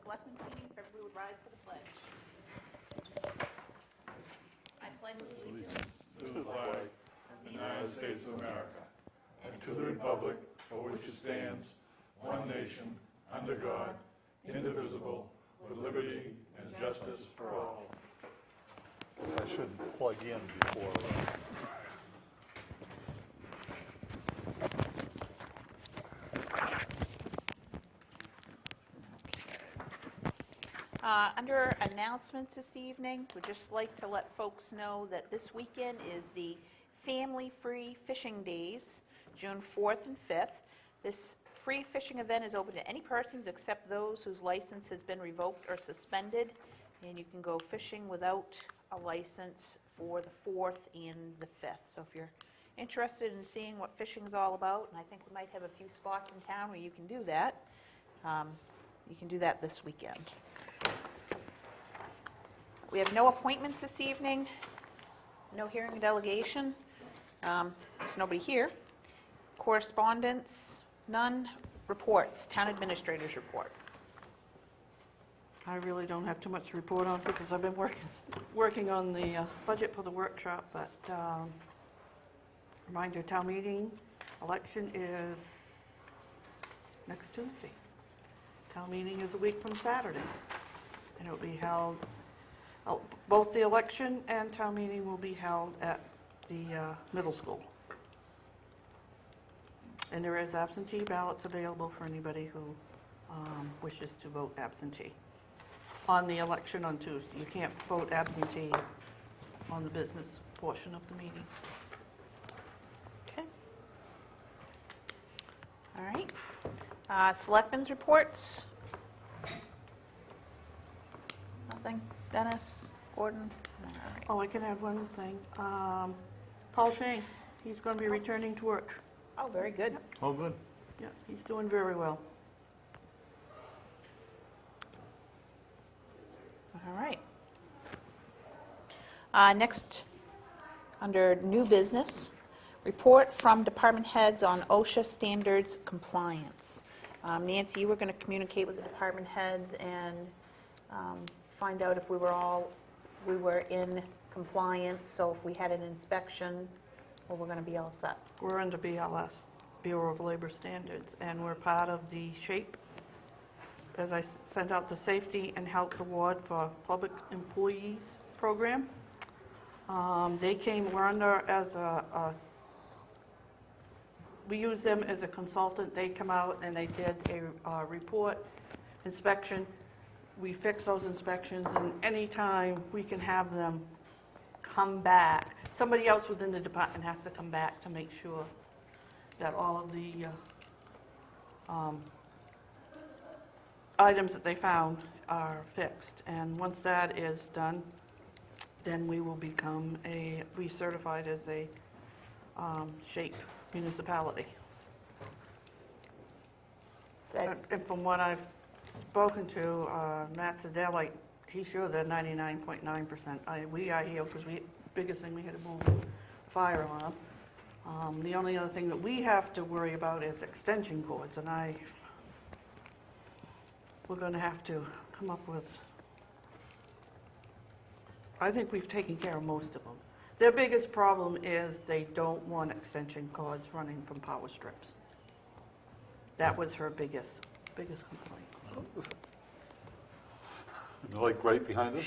Selectmen's meeting, if everybody would rise for the pledge. I pledge allegiance To the flag of the United States of America, and to the republic for which it stands, one nation, under God, indivisible, with liberty and justice for all. I should plug in before. Under announcements this evening, we'd just like to let folks know that this weekend is the family-free fishing days, June 4th and 5th. This free fishing event is open to any persons except those whose license has been revoked or suspended, and you can go fishing without a license for the 4th and the 5th. So if you're interested in seeing what fishing's all about, and I think we might have a few spots in town where you can do that, you can do that this weekend. We have no appointments this evening, no hearing and delegation. There's nobody here. Correspondence, none. Reports, town administrator's report. I really don't have too much to report on because I've been working on the budget for the workshop, but reminder, town meeting election is next Tuesday. Town meeting is a week from Saturday, and it will be held, both the election and town meeting will be held at the middle school. And there is absentee ballots available for anybody who wishes to vote absentee on the election on Tuesday. You can't vote absentee on the business portion of the meeting. Okay. All right. Selectmen's reports. Nothing. Dennis, Gordon. All right. Oh, I can add one thing. Paul Shane, he's going to be returning to work. Oh, very good. Oh, good. Yeah, he's doing very well. All right. Next, under new business, report from department heads on OSHA standards compliance. Nancy, you were going to communicate with the department heads and find out if we were in compliance, so if we had an inspection, well, we're going to be all set. We're under BLS, Bureau of Labor Standards, and we're part of the SHAPE, as I sent out the Safety and Health Award for Public Employees program. We're under as we use them as a consultant. They come out and they did a report, inspection. We fix those inspections, and anytime we can have them come back, somebody else within the department has to come back to make sure that all of the items that they found are fixed. And once that is done, then we will become recertified as a SHAPE municipality. And from what I've spoken to Matt Sedell, he's sure they're 99.9%. We are here because biggest thing we had to move the fire alarm. The only other thing that we have to worry about is extension cords, and we're going to have to come up with, I think we've taken care of most of them. Their biggest problem is they don't want extension cords running from power strips. That was her biggest complaint. Like right behind us?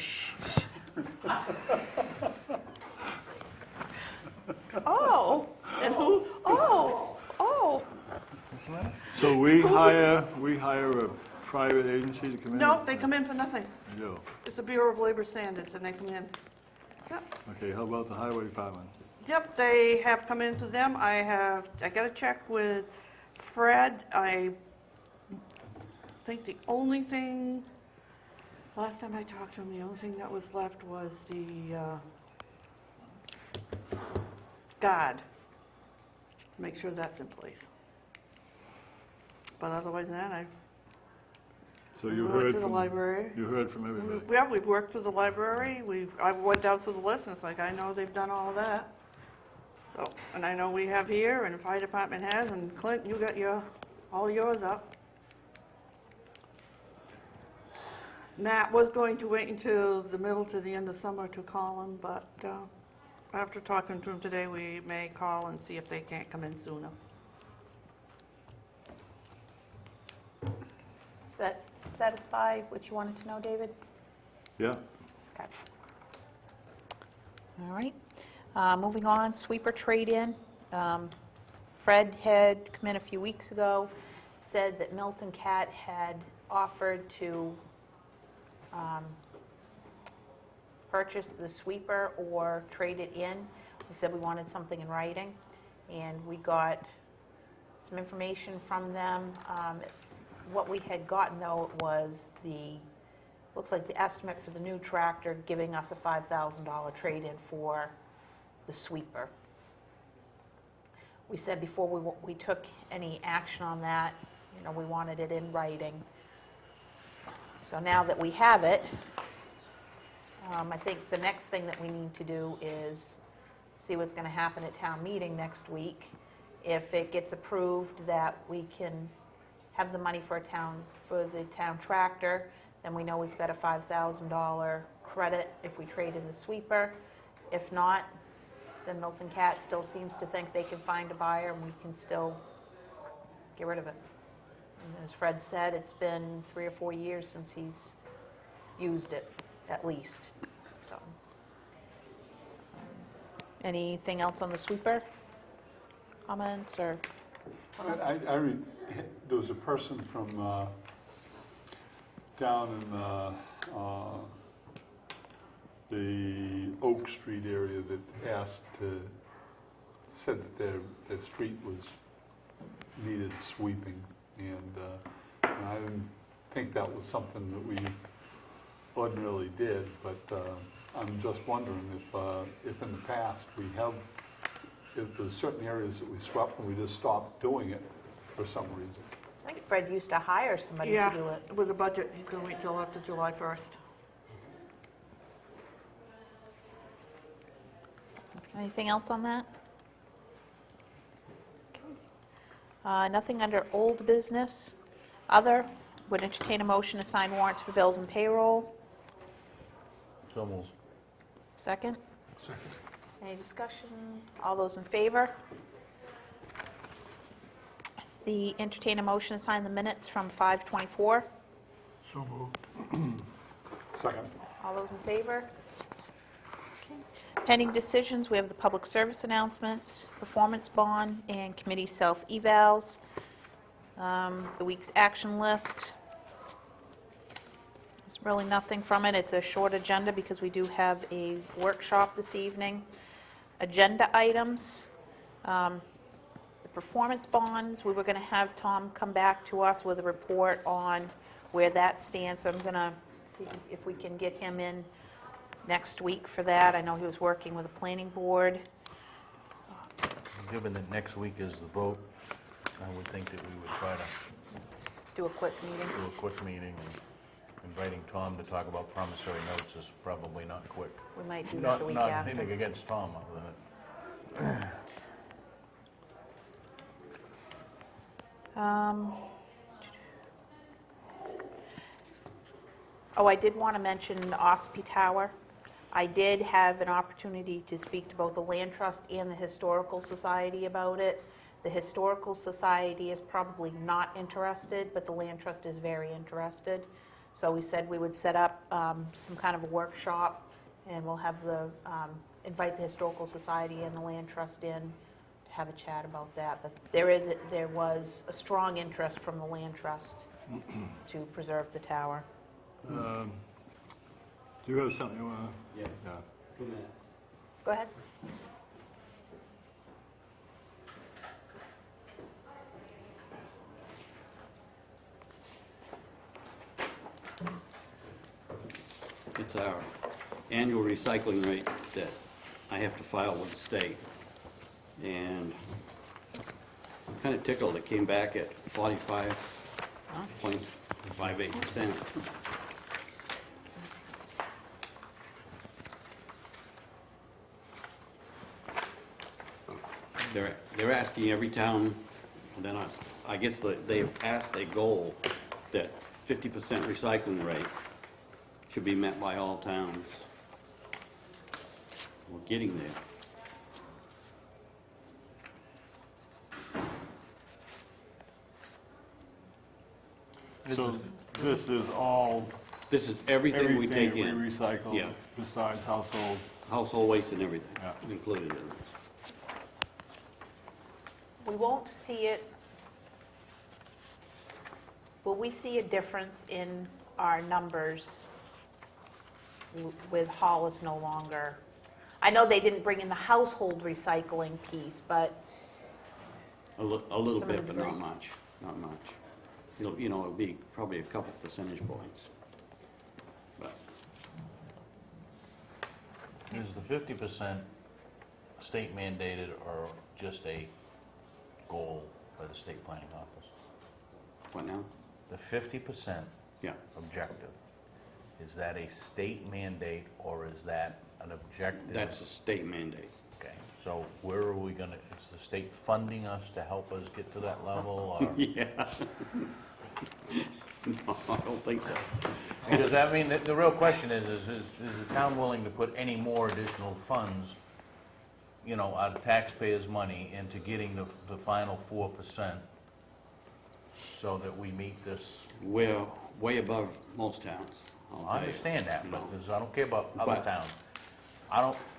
Oh, and who? Oh. So we hire a private agency to come in? No, they come in for nothing. No. It's the Bureau of Labor Standards, and they come in. Yep. Okay, how about the highway department? Yep, they have come in to them. I got to check with Fred. I think the only thing, last time I talked to him, the only thing that was left was the guard. Make sure that's in place. But otherwise than that, So you worked heard through the library. You heard from everybody? Yeah, we've worked through the library. I went down through the list, and it's like, I know they've done all of that. So, and I know we have here, and the fire department has, and Clint, you got all yours up. Matt was going to wait until the middle to the end of summer to call him, but after talking to him today, we may call and see if they can't come in sooner. Does that satisfy what you wanted to know, David? Yeah. Okay. All right. Moving on, sweeper trade-in. Fred had come in a few weeks ago, said that Milton Cat had offered to purchase the sweeper or trade it in. We said we wanted something in writing, and we got some information from them. What we had gotten, though, was looks like the estimate for the new tractor giving us a $5,000 trade-in for the sweeper. We said before we took any action on that, we wanted it in writing. So now that we have it, I think the next thing that we need to do is see what's going to happen at town meeting next week. If it gets approved that we can have the money for the town tractor, then we know we've got a $5,000 credit if we trade in the sweeper. If not, then Milton Cat still seems to think they can find a buyer and we can still get rid of it. And as Fred said, it's been 3 or 4 years since he's used it, at least. So, anything else on the sweeper? Comments or? There was a person from down in the Oak Street area that said that their street needed sweeping, and I didn't think that was something that we ordinarily did, but I'm just wondering if in the past if there's certain areas that we swept and we just stopped doing it for some reason. I think Fred used to hire somebody Yeah, to do it. with the budget, he's going to wait till after July 1st. Anything else on that? Okay. Nothing under old business. Other, would entertain a motion to sign warrants for bills and payroll. So moved. Second? Second. Any discussion? All those in favor? The entertain a motion to sign the minutes from 5:24. So moved. Second. All those in favor? Okay. Pending decisions, we have the public service announcements, performance bond, and committee self-evals. The week's action list. There's really nothing from it. It's a short agenda because we do have a workshop this evening. Agenda items. The performance bonds, we were going to have Tom come back to us with a report on where that stands. So I'm going to see if we can get him in next week for that. I know he was working with the planning board. Given that next week is the vote, I would think that we would try to Do a quick meeting. do a quick meeting, and inviting Tom to talk about promissory notes is probably not quick. We might do that the week Not after. anything against Tom, other than Oh, I did want to mention the OSPI Tower. I did have an opportunity to speak to both the Land Trust and the Historical Society about it. The Historical Society is probably not interested, but the Land Trust is very interested. So we said we would set up some kind of a workshop, and we'll have invite the Historical Society and the Land Trust in to have a chat about that. But there was a strong interest from the Land Trust to preserve the tower. Do you have something you want to? Yeah. 2 minutes. Go ahead. It's our annual recycling rate that I have to file with the state. And I'm kind of tickled, it came back at 45.58%. They're asking every town, and then I guess they asked a goal that 50% recycling rate, should be met by all towns. We're getting there. So this is all, This is everything we take everything we in, recycle Yeah. besides household. household waste and everything Yeah. included in this. We won't see it, will we see a difference in our numbers with Hollis no longer? I know they didn't bring in the household recycling piece, but A little Some of bit, the but not green. much, not much. It'll be probably a couple percentage points. But Is the 50% state mandated or just a goal by the state planning office? what now? The 50% Yeah, objective, is that a state mandate or is that an objective? that's a state mandate. Okay, so where are we gonna, is the state funding us to help us get to that level or? Yeah. No, I don't think so. Because I mean, the real question is the town willing to put any more additional funds, out of taxpayers' money into getting the final 4% so that we meet this? We're way above most towns, I'll tell I you. understand that, but, No. because I don't care about other But- towns.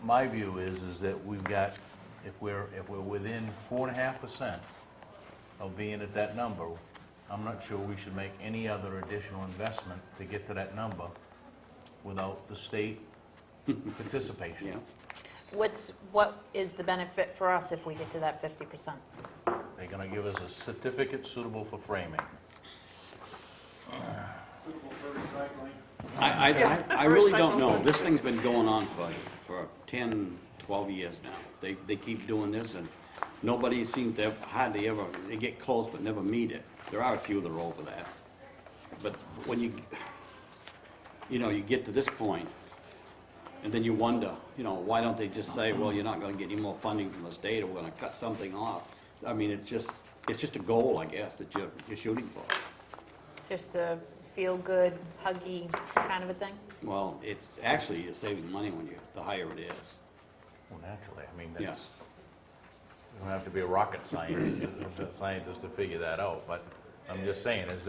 My view is that we've got, if we're within 4.5% of being at that number, I'm not sure we should make any other additional investment to get to that number without the state participation. Yeah, what is the benefit for us if we get to that 50%? They're gonna give us a certificate suitable for framing. I really don't know. This thing's been going on for 10, 12 years now. They keep doing this, and nobody seems to hardly ever, they get close but never meet it. There are a few that are over that. But when you get to this point, and then you wonder, why don't they just say, well, you're not gonna get any more funding from the state, or we're gonna cut something off? I mean, it's just a goal, I guess, that you're shooting for. Just a feel-good, huggy kind of a thing? Well, it's actually, you're saving money the higher it is. Well, naturally, I mean, Yeah. that's, you don't have to be a rocket scientist to figure that out, but I'm just saying, is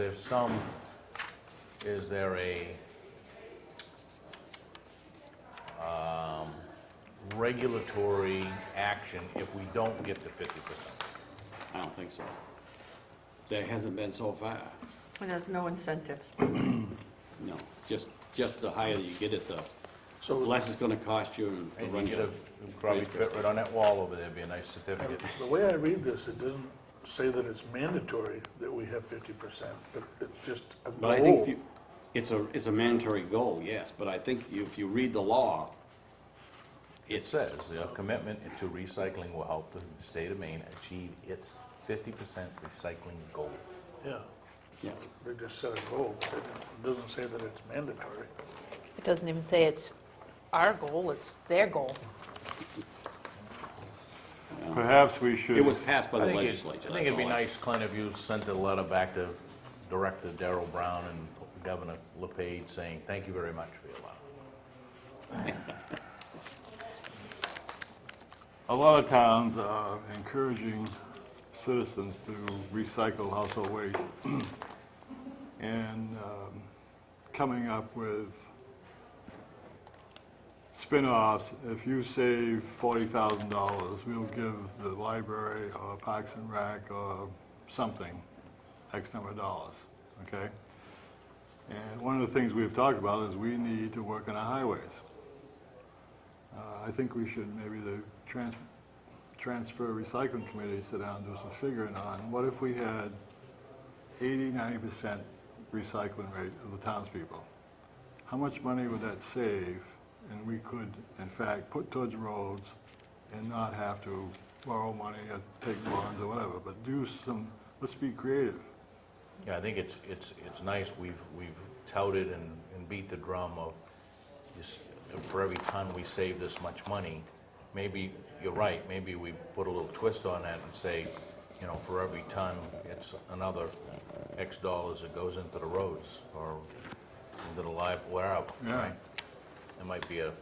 there a regulatory action if we don't get to 50%? I don't think so. There hasn't been so far. And there's no incentives. No, just the higher you get it, the So less it's gonna cost you to And run you your. probably fit right on that wall over there, be a nice certificate. the way I read this, it doesn't say that it's mandatory that we have 50%, but it's just a goal. But I think it's a mandatory goal, yes, but I think if you read the law, It says, the commitment to recycling will help the state of Maine achieve its 50% recycling goal. Yeah, Yeah, they just set a goal, but it doesn't say that it's mandatory. It doesn't even say it's our goal, it's their goal. Perhaps we should. it was passed by I the think legislature. I think it'd be that's all. nice, Clint, if you sent a letter back to Director Darrell Brown and Governor LePage saying, thank you very much for your letter. A lot of towns are encouraging citizens to recycle household waste and coming up with spin-offs. If you save $40,000, we'll give the library or Parks and Rec or something, X number of dollars, okay? And one of the things we've talked about is we need to work on our highways. I think we should, maybe the transfer recycling committee sit down and do some figuring on, what if we had 80-90% recycling rate of the townspeople? How much money would that save? And we could, in fact, put towards roads and not have to borrow money or take bonds or whatever, but let's be creative. Yeah, I think it's nice, we've touted and beat the drum of this, for every ton we save this much money. Maybe, you're right, maybe we put a little twist on that and say, for every ton, it's another X dollars that goes into the roads, or into the live, wherever, Yeah. right? There might be a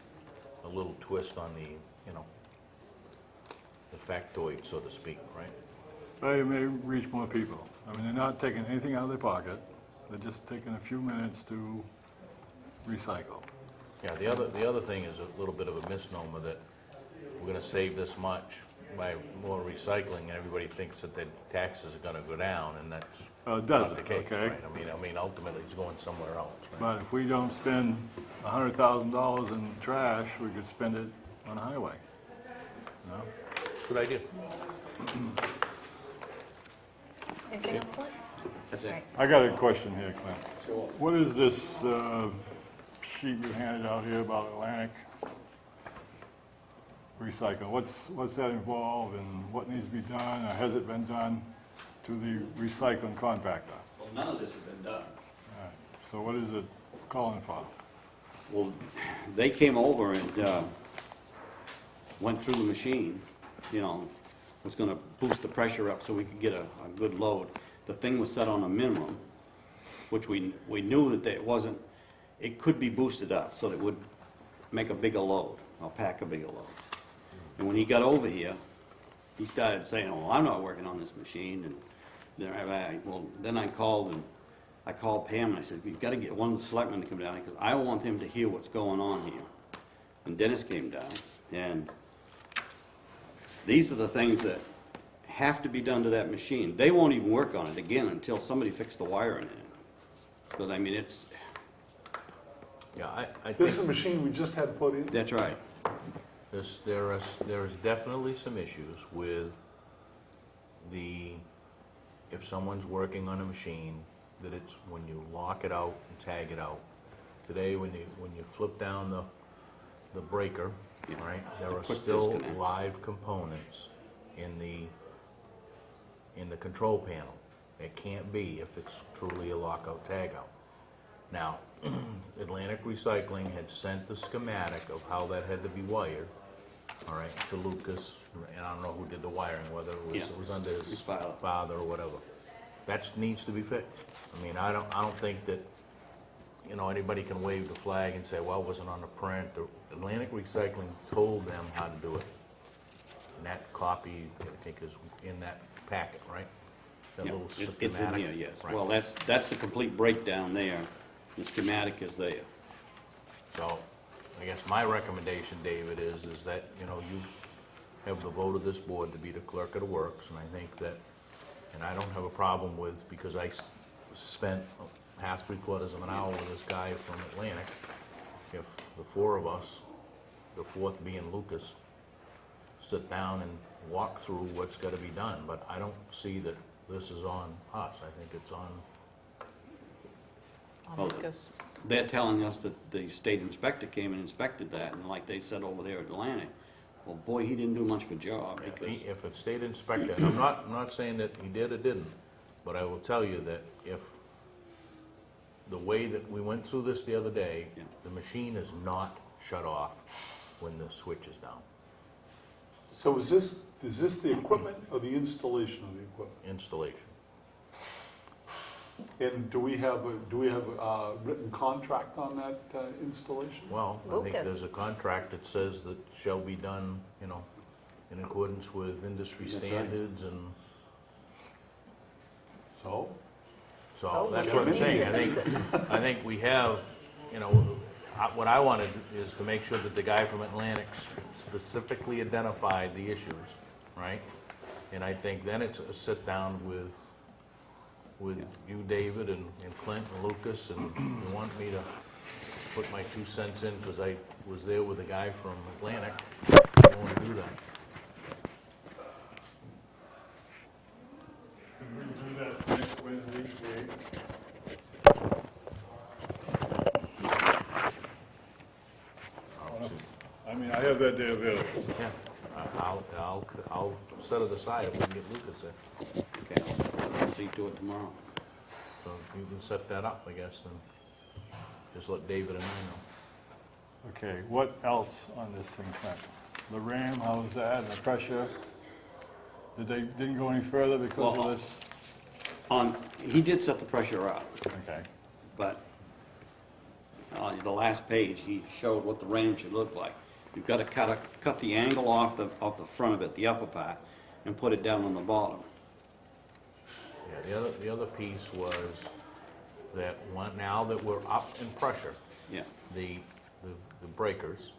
little twist on the, you know, the factoid, so to speak, right? Well, you may reach more people. I mean, they're not taking anything out of their pocket. They're just taking a few minutes to recycle. Yeah, the other thing is a little bit of a misnomer that we're gonna save this much by more recycling, and everybody thinks that the taxes are gonna go down, and that's It not doesn't, the case, okay? right? I mean, ultimately, it's going somewhere else, right? But if we don't spend $100,000 in trash, we could spend it on a highway. You know? Good idea. Anything else, Clint? That's it. Right. I got a question here, Clint. Sure. What is this sheet you handed out here about Atlantic recycle? What's that involve, and what needs to be done, or has it been done to the recycling contractor? Well, none of this has been done. All right. So what is it calling for? Well, they came over and went through the machine, you know, was gonna boost the pressure up so we could get a good load. The thing was set on a minimum, which we knew that it wasn't, it could be boosted up so that it would make a bigger load, or pack a bigger load. And when he got over here, he started saying, "Oh, I'm not working on this machine," and then I called Pam and I said, "We've got to get one of the selectmen to come down because I want him to hear what's going on here." And Dennis came down, and these are the things that have to be done to that machine. They won't even work on it again until somebody fixes the wiring in it. Because, I mean, it's, Yeah, I This is a think machine we just had put in? that's right. there is definitely some issues with if someone's working on a machine, that it's, when you lock it out and tag it out. Today, when you flip down the breaker, Yeah, right, the there are quick still disconnect. live components in the control panel. It can't be if it's truly a lockout tagout. Now, Atlantic Recycling had sent the schematic of how that had to be wired, all right, to Lucas, and I don't know who did the wiring, whether it Yeah, was under his his father. father or whatever. That needs to be fixed. I mean, I don't think that, you know, anybody can wave the flag and say, well, it wasn't on the print. Atlantic Recycling told them how to do it. And that copy, I think, is in that packet, right? That Yeah, little schematic. it's in here, yes. Right. Well, that's the complete breakdown there. The schematic is there. So, I guess my recommendation, David, is that, you know, you have the vote of this board to be the clerk of the works, and I think that, and I don't have a problem with, because I spent half, three-quarters of an hour with this guy from Atlantic, if the four of us, the fourth being Lucas, sit down and walk through what's gotta be done, but I don't see that this is on us. I think it's on, Well, Lucas. They're telling us that the state inspector came and inspected that, and like they said over there at Atlantic, well, boy, he didn't do much for job, because, if a state inspector, and I'm not saying that he did or didn't, but I will tell you that if the way that we went through this the other day, Yeah. the machine is not shut off when the switch is down. So is this the equipment or the installation of the equipment? Installation. And do we have a written contract on that installation? Well, I think Lucas. there's a contract that says that shall be done, you know, in accordance with industry That's right. standards, and So, so Oh, that's we what I'm need saying. to I think we have, you know, what I wanted is to make sure that the guy from Atlantic specifically identified the issues, right? And I think then it's a sit-down with you, David, and Clint and Lucas, and you want me to put my 2 cents in, because I was there with a guy from Atlantic. I want to do that. Can we do that next Wednesday, the 8th? I mean, I have that day available, so. Yeah, I'll set it aside if we can get Lucas there. okay, I'll see to it tomorrow. So you can set that up, I guess, and just let David and I know. Okay, what else on this thing, Clint? The RAM, how's that, the pressure? Didn't go any further because Well, of this? He did set the pressure up, Okay, but the last page, he showed what the range should look like. You've got to cut the angle off the front of it, the upper part, and put it down on the bottom. Yeah, the other piece was that now that we're up in pressure, Yeah, the breakers,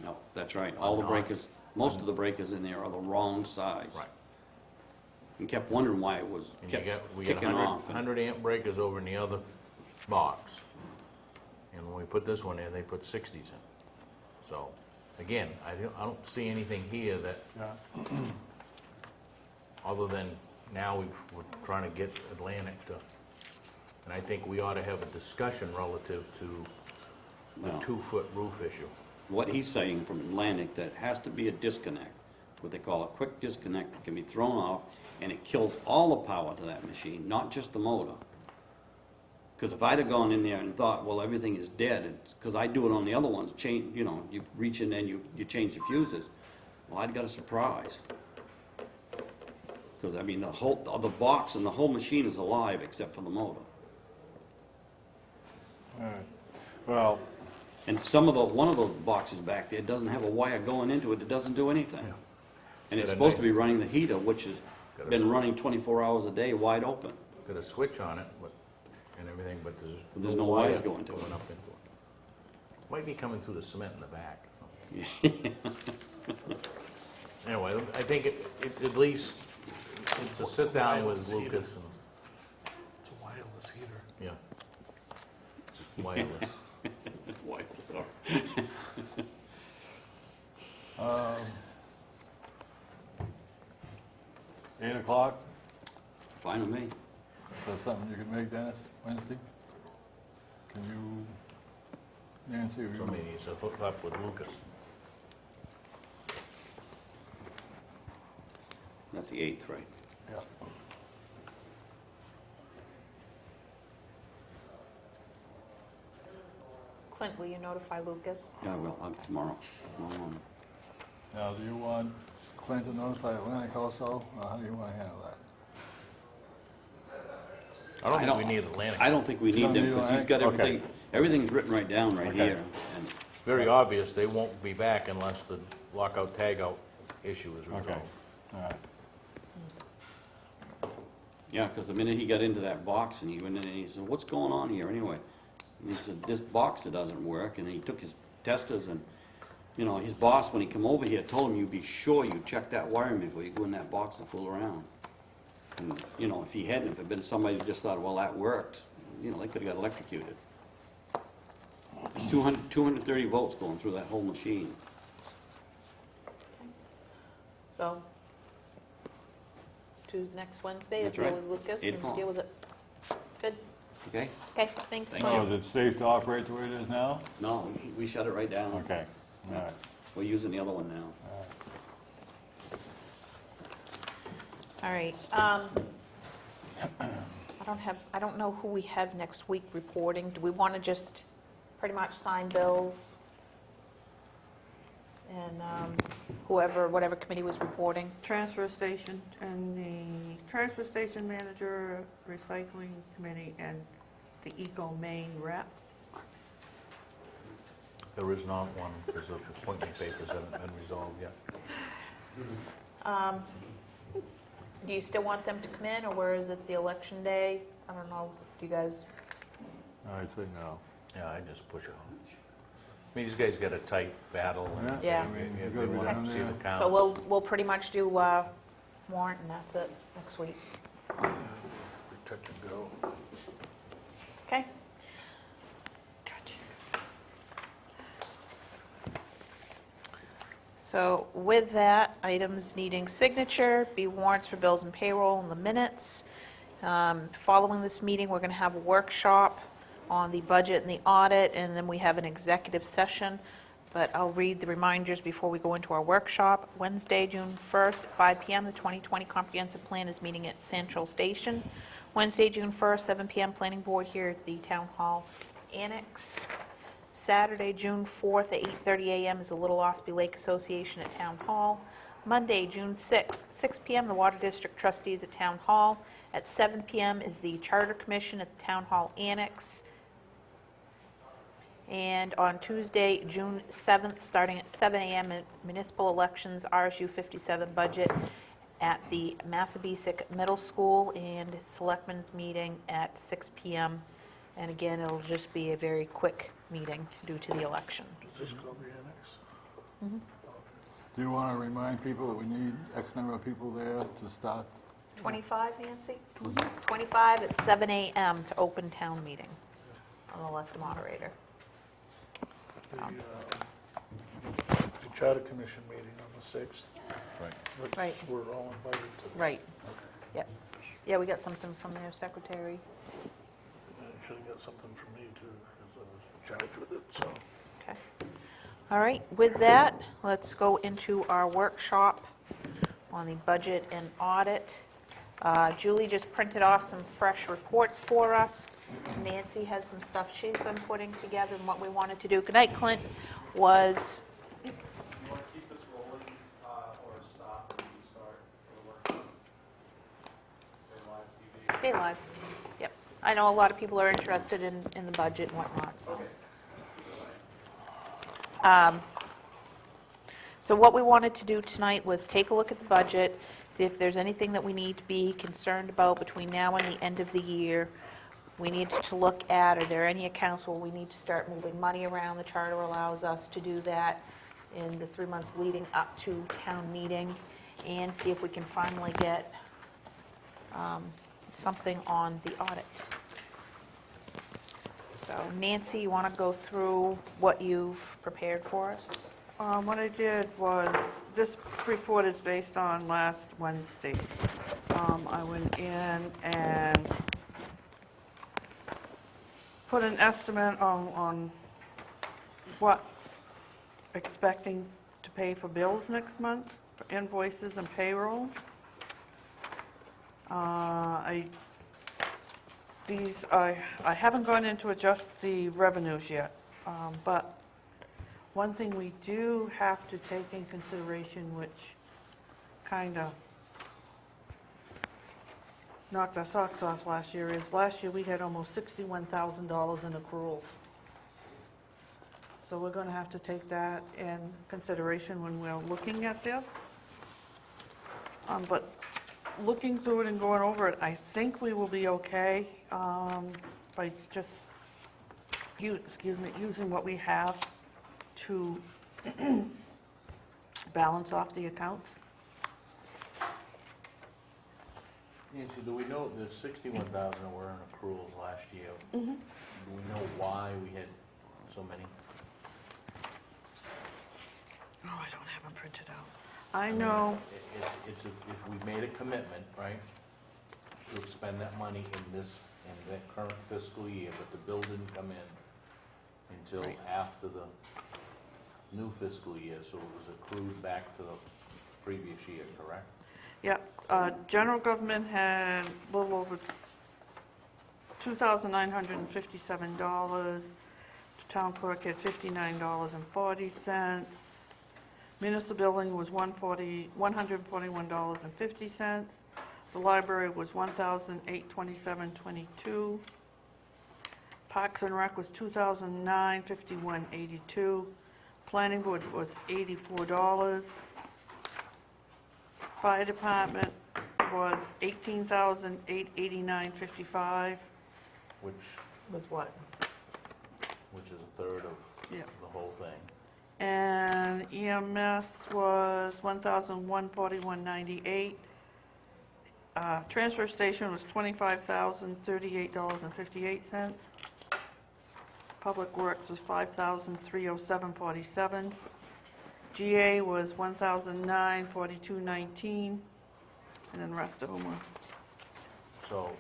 no, that's right. All the breakers, most of the breakers in there are the wrong size. right. And kept wondering why it was And kept we got kicking off. 100 amp breakers over in the other box. And when we put this one in, they put 60s in. So, again, I don't see anything here that, other than now we're trying to get Atlantic to, and I think we ought to have a discussion relative to the No. 2-foot roof issue. What he's saying from Atlantic, that has to be a disconnect, what they call a quick disconnect that can be thrown off, and it kills all the power to that machine, not just the motor. Because if I'd have gone in there and thought, well, everything is dead, because I do it on the other ones, change, you know, you reach in there and you change the fuses, well, I'd got a surprise. Because, I mean, the box and the whole machine is alive except for the motor. All right. Well, And one of those boxes back there doesn't have a wire going into it, it doesn't do anything. And it's Got a supposed to nice- be running the heater, which has Got a been s- running 24 hours a day, wide open. Got a switch on it and everything, but There's no wires going to it. up into it. Might be coming through the cement in the back. Anyway, I think it at least, it's a sit-down with Lucas and, it's a wireless heater. yeah. It's wireless. Why, sorry. 8 o'clock, Fine with me. is that something you can make, Dennis, Wednesday? Can you, Nancy, or you? Somebody needs to hook up with Lucas. That's the 8th, right? Yeah. Clint, will you notify Lucas? Yeah, well, tomorrow. Tomorrow morning. Now, do you want Clint to notify Atlantic also, or how do you want to handle that? I don't think we need Atlantic. I don't think we need Don't them, need because he's got Atlantic? Okay. everything's written right down right Okay. here. And Very obvious, they won't be back unless the lockout tagout issue is resolved. Okay, all right. Yeah, because the minute he got into that box and he went in and he said, what's going on here anyway? And he said, this box that doesn't work, and he took his testers and, you know, his boss, when he come over here, told him, you be sure you check that wiring before you go in that box and fool around. And, you know, if he hadn't, if it had been somebody who just thought, well, that worked, you know, they could have got electrocuted. There's 230 volts going through that whole machine. So, to next Wednesday, That's deal right. with Lucas 8 and o'clock. deal with it. Good, Okay? okay, thanks, Thank Clint. Oh, is it safe to operate the way it is now? No, we shut it right down. Okay, all right. We're using the other one now. All right, I don't know who we have next week reporting. Do we want to just pretty much sign bills? And whatever committee was reporting? Transfer station, and the transfer station manager, recycling committee, and the Eco Maine rep. There is not one, because the appointment papers haven't been resolved yet. Do you still want them to come in, or whereas it's the election day? I don't know, do you guys, I'd say no. Yeah, I just push it on. I mean, these guys got a tight battle. and Yeah. I mean, They you're gonna be want down to see there. the count. so we'll pretty much do warrant, and that's it, next week. Protect and go. Okay? So with that, items needing signature, be warrants for bills and payroll in the minutes. Following this meeting, we're going to have a workshop on the budget and the audit, and then we have an executive session. But I'll read the reminders before we go into our workshop. Wednesday, June 1st, at 5 PM, the 2020 Comprehensive Plan is meeting at Central Station. Wednesday, June 1st, 7 PM, Planning Board here at the Town Hall Annex. Saturday, June 4th, at 8:30 AM, is the Little Ospey Lake Association at Town Hall. Monday, June 6th, 6 PM, the Water District Trustees at Town Hall. At 7 PM is the Charter Commission at the Town Hall Annex. And on Tuesday, June 7th, starting at 7 a.m. at municipal elections, RSU 57 budget at the Massabesic Middle School, and Selectmen's meeting at 6 p.m. And again, it'll just be a very quick meeting due to the election. Does this go the annex? Do you want to remind people that we need X number of people there to start? 25, Nancy? 25 at 7 a.m. to open town meeting. I'll elect the moderator. The Charter Commission meeting on the 6th. Right. which Right. We're all invited to. Right. Yep. Yeah, we got something from their secretary. You should have got something from me too, because I was charged with it, so. Okay. All right, with that, let's go into our workshop on the budget and audit. Julie just printed off some fresh reports for us. Nancy has some stuff she's been putting together and what we wanted to do. Good night, Clint. Was, You want to keep this rolling or stop and restart the workshop? Stay live TV? stay live. Yep. I know a lot of people are interested in the budget and whatnot, so. So what we wanted to do tonight was take a look at the budget, see if there's anything that we need to be concerned about between now and the end of the year. We need to look at, are there any accounts where we need to start moving money around? The charter allows us to do that in the 3 months leading up to town meeting, and see if we can finally get something on the audit. So Nancy, you want to go through what you've prepared for us? What I did was, this report is based on last Wednesday. I went in and put an estimate on what expecting to pay for bills next month, for invoices and payroll. I haven't gone in to adjust the revenues yet, but one thing we do have to take in consideration, which kind of knocked our socks off last year, is last year we had almost $61,000 in accruals. So we're going to have to take that in consideration when we're looking at this. But looking through it and going over it, I think we will be okay by just, using what we have to balance off the accounts. Nancy, do we know the 61,000 were in accruals last year? Mhm. Do we know why we had so many? Oh, I don't have them printed out. I know, It's if we made a commitment, right, to expend that money in that current fiscal year, but the bill didn't come in until Right. after the new fiscal year, so it was accrued back to the previous year, correct? yeah, general government had a little over $2,957. The town clerk had $59.40. Municipal building was $141.50. The library was $1,827.22. Parks and Rec was $2,009.51.82. Planning board was $84. Fire department was $18,889.55. Which Was what? is a third of Yeah. the whole thing. And EMS was $1,141.98. Transfer station was $25,038.58. Public Works was $5,307.47. GA was $1,009.42.19, and then the rest of them were So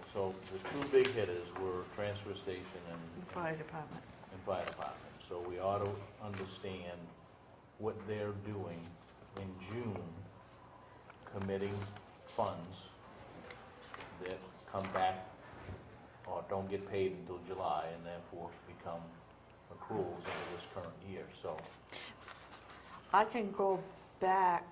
the two big hitters were transfer station and fire department. fire department. So we ought to understand what they're doing in June, committing funds that come back or don't get paid until July and therefore become accruals over this current year. So I can go back.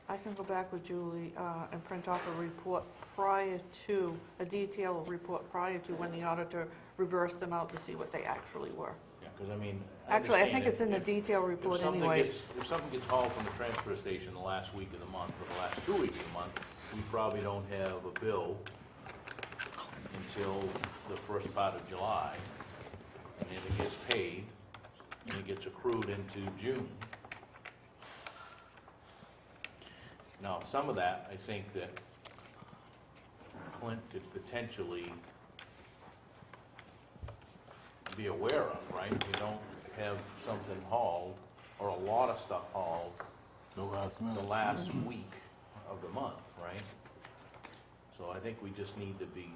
I can go back with Julie and print off a report prior to, a detailed report prior to when the auditor reversed them out to see what they actually were. Yeah, because I mean, Actually, I understand think it's in the if- detailed if report something anyways. If something gets hauled from the transfer station the last week of the month, or the last 2 weeks of the month, we probably don't have a bill until the first part of July. And then it gets paid, and it gets accrued into June. Now, some of that, I think that Clint could potentially be aware of, right? You don't have something hauled, or a lot of stuff hauled, The last the minute. last week of the month, right? So I think we just need to be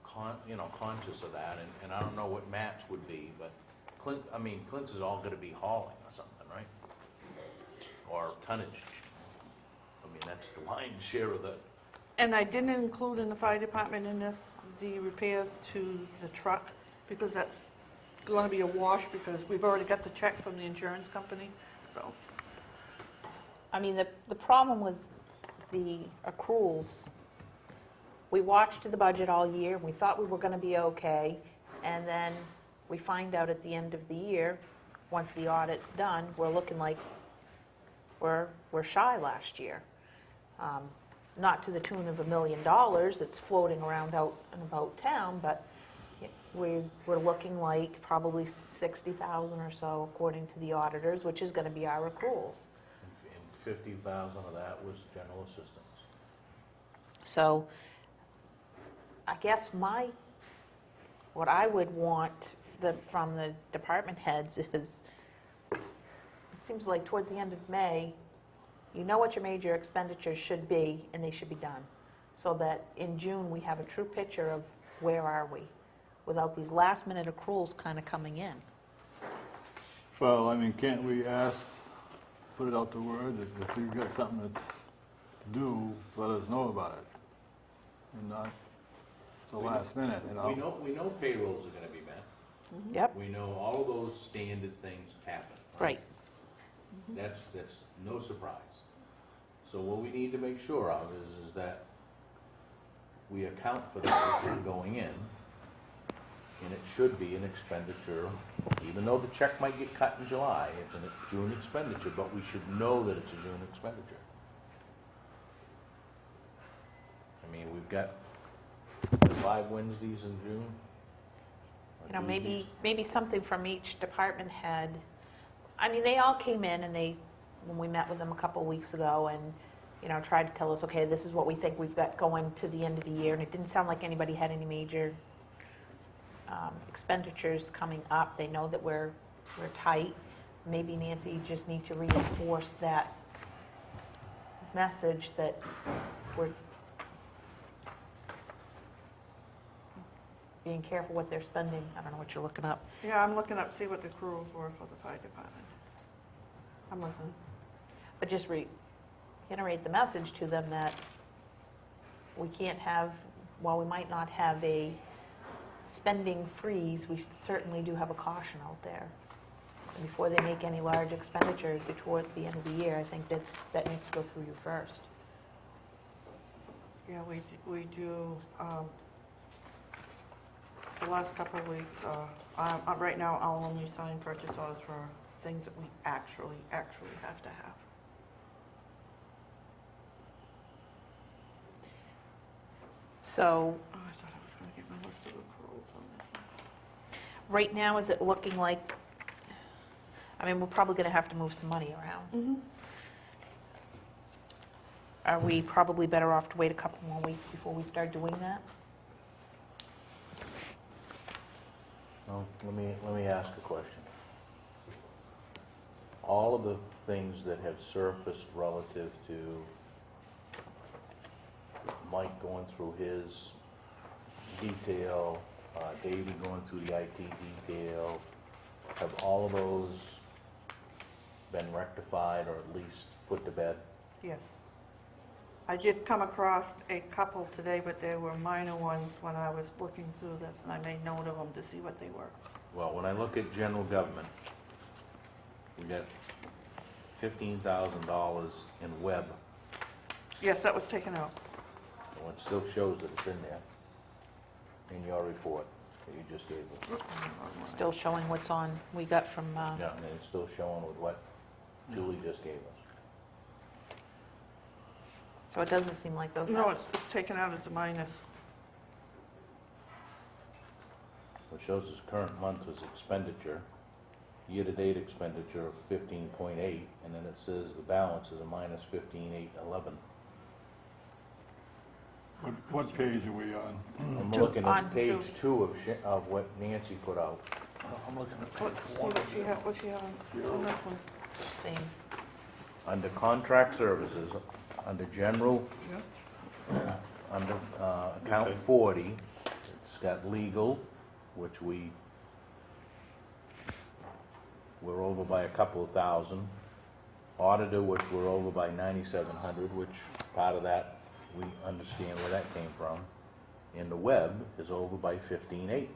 conscious of that, and I don't know what match would be, but Clint's is all gonna be hauling or something, right? Or tonnage. I mean, that's the lion's share of the, And I didn't include in the fire department in this, the repairs to the truck, because that's gonna be a wash, because we've already got the check from the insurance company, so. I mean, the problem with the accruals, we watched the budget all year, we thought we were gonna be okay, and then we find out at the end of the year, once the audit's done, we're looking like we're shy last year. Not to the tune of $1 million that's floating around out and about town, but we're looking like probably 60,000 or so according to the auditors, which is gonna be our accruals. and 50,000 of that was general assistance. So I guess what I would want from the department heads is, it seems like towards the end of May, you know what your major expenditures should be, and they should be done. So that in June, we have a true picture of where are we, without these last-minute accruals kind of coming in. Well, I mean, can't we ask, put it out the word, that if you've got something that's due, let us know about it, and not the last minute, you know? We know payrolls are gonna be met. Yep, We know all of those standard things happen. right. That's no surprise. So what we need to make sure of is that we account for that as we're going in, and it should be an expenditure, even though the check might get cut in July, it's a June expenditure, but we should know that it's a June expenditure. I mean, we've got 5 Wednesdays in June. or You know, Tuesdays. maybe something from each department head. I mean, they all came in and when we met with them a couple of weeks ago and, tried to tell us, okay, this is what we think we've got going to the end of the year. And it didn't sound like anybody had any major expenditures coming up. They know that we're tight. Maybe Nancy just need to reinforce that message that we're being careful what they're spending. I don't know what you're looking up. Yeah, I'm looking up, see what the accruals were for the fire department. I'm listening. But just reiterate the message to them that we can't have, while we might not have a spending freeze, we certainly do have a caution out there. And before they make any large expenditures before the end of the year, I think that needs to go through you first. Yeah, we do, the last couple of weeks, right now, I'll only sign purchase orders for things that we actually have to have. So Oh, I thought I was gonna get my list of accruals on this one. right now, is it looking like, we're probably going to have to move some money around. Are we probably better off to wait a couple more weeks before we start doing that? Well, let me ask a question. All of the things that have surfaced relative to Mike going through his detail, Davey going through the IT detail, have all of those been rectified or at least put to bed? Yes. I did come across a couple today, but they were minor ones when I was looking through this, and I made note of them to see what they were. Well, when I look at general government, we got $15,000 in web. Yes, that was taken out. So it still shows that it's in there, in your report that you just gave us. Still showing what's on, we got from, Yeah, and it's still showing with what Julie just gave us. so it doesn't seem like those. No, it's taken out as a minus. It shows this current month was expenditure, year-to-date expenditure of 15.8, and then it says the balance is a minus 15,811. What page are we on? I'm Two- looking on at page two. 2 of what Nancy put out. I'm looking at Let's see what she had, what's she on this one? Same. Under contract services, under general, under account Okay. 40, it's got legal, which we're over by a couple of thousand. Auditor, which we're over by 9,700, which part of that, we understand where that came from. And the web is over by 15.8.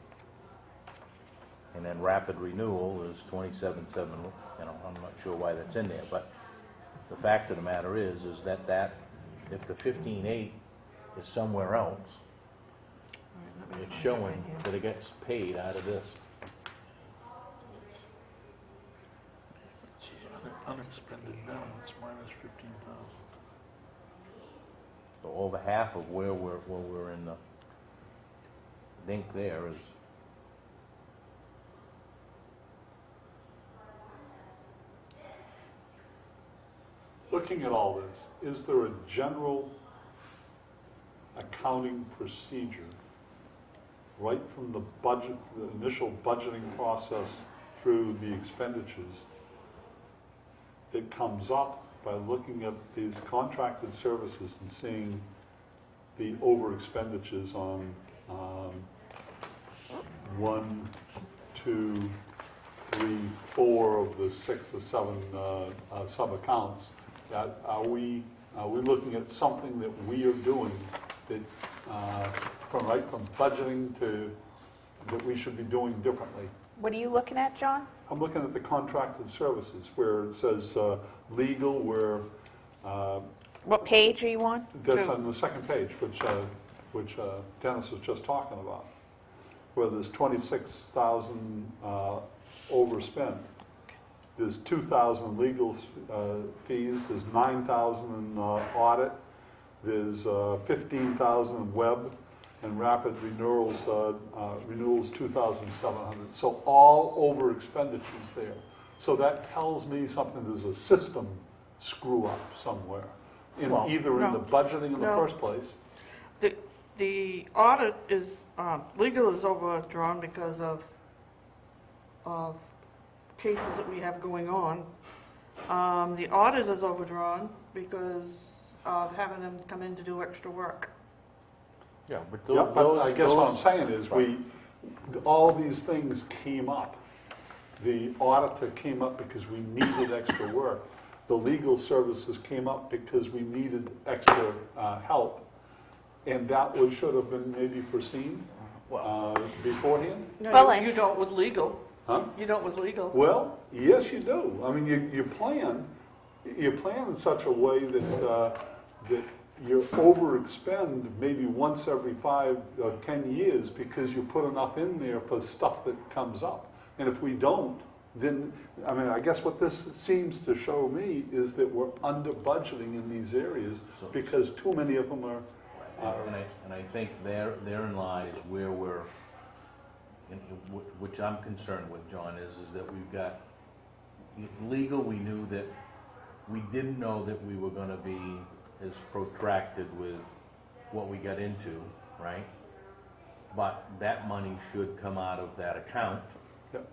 And then rapid renewal is 27.7, I'm not sure why that's in there, but the fact of the matter is that if the 15.8 is somewhere else, All right, let me it's find it showing right here. that it gets paid out of this. unexpended balance minus 15,000. So over half of where we're in the dink there is, Looking at all this, is there a general accounting procedure right from the budget, the initial budgeting process through the expenditures that comes up by looking at these contracted services and seeing the over expenditures on 1, 2, 3, 4 of the 6 or 7 sub-accounts? Are we looking at something that we are doing that, from budgeting to, that we should be doing differently? What are you looking at, John? I'm looking at the contracted services where it says legal, where What page are you on? that's Two. on the second page, which Dennis was just talking about, where there's 26,000 overspent. There's 2,000 legal fees, there's 9,000 in audit, there's 15,000 in web, and rapid renewals, 2,700. So all over expenditures there. So that tells me something, there's a system screw up somewhere, Well, either in the no. budgeting in the No. first place. The audit is, legal is overdrawn because of cases that we have going on. The audit is overdrawn because of having them come in to do extra work. yeah, but Yeah, but I guess what I'm those- saying is, all these things came up. The auditor came up because we needed extra work. The legal services came up because we needed extra help. And that should have been maybe foreseen beforehand? No, Well, you don't with legal. Huh? You don't with legal. Well, yes, you do. I mean, you plan in such a way that you overexpend maybe once every 5 or 10 years because you put enough in there for stuff that comes up. And if we don't, then, I mean, I guess what this seems to show me is that we're under budgeting in these areas So- because too many of them are, And I think therein lies where we're, which I'm concerned with, John, is that we've got, legal, we knew that, we didn't know that we were gonna be as protracted with what we got into, right? But that money should come out of that account, Yep.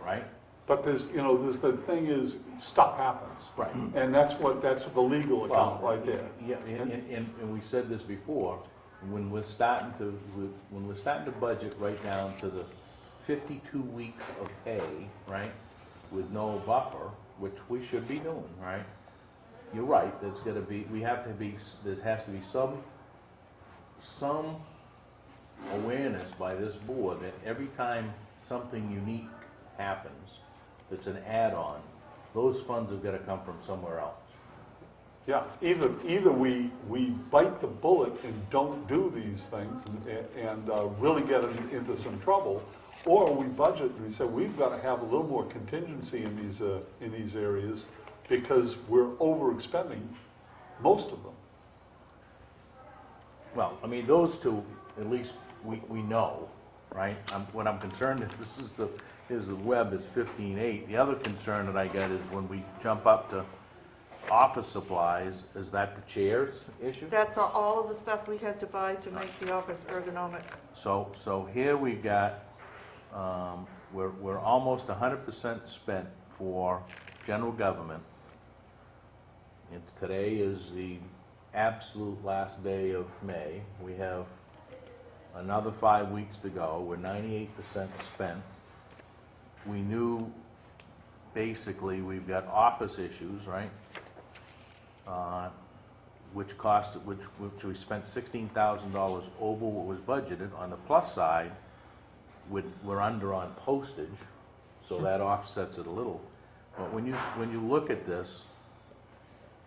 Right? but there's the thing is, stuff happens. Right. And that's the legal account right there. Yeah, and we said this before, when we're starting to budget right down to the 52 weeks of pay, right, with no buffer, which we should be doing, right? You're right, there has to be some awareness by this board that every time something unique happens, that's an add-on, those funds have got to come from somewhere else. Yeah, either we bite the bullet and don't do these things and really get into some trouble, or we budget and we say, we've got to have a little more contingency in these areas because we're overexpending most of them. Well, I mean, those two, at least we know, right? What I'm concerned is the web is 15.8. The other concern that I get is when we jump up to office supplies, is that the chairs issue? That's all of the stuff we had to buy to make the office ergonomic. So here we've got, we're almost 100% spent for general government. And today is the absolute last day of May. We have another 5 weeks to go. We're 98% spent. We knew, basically, we've got office issues, right? Which we spent $16,000 over what was budgeted. On the plus side, we're under on postage, so that offsets it a little. But when you look at this,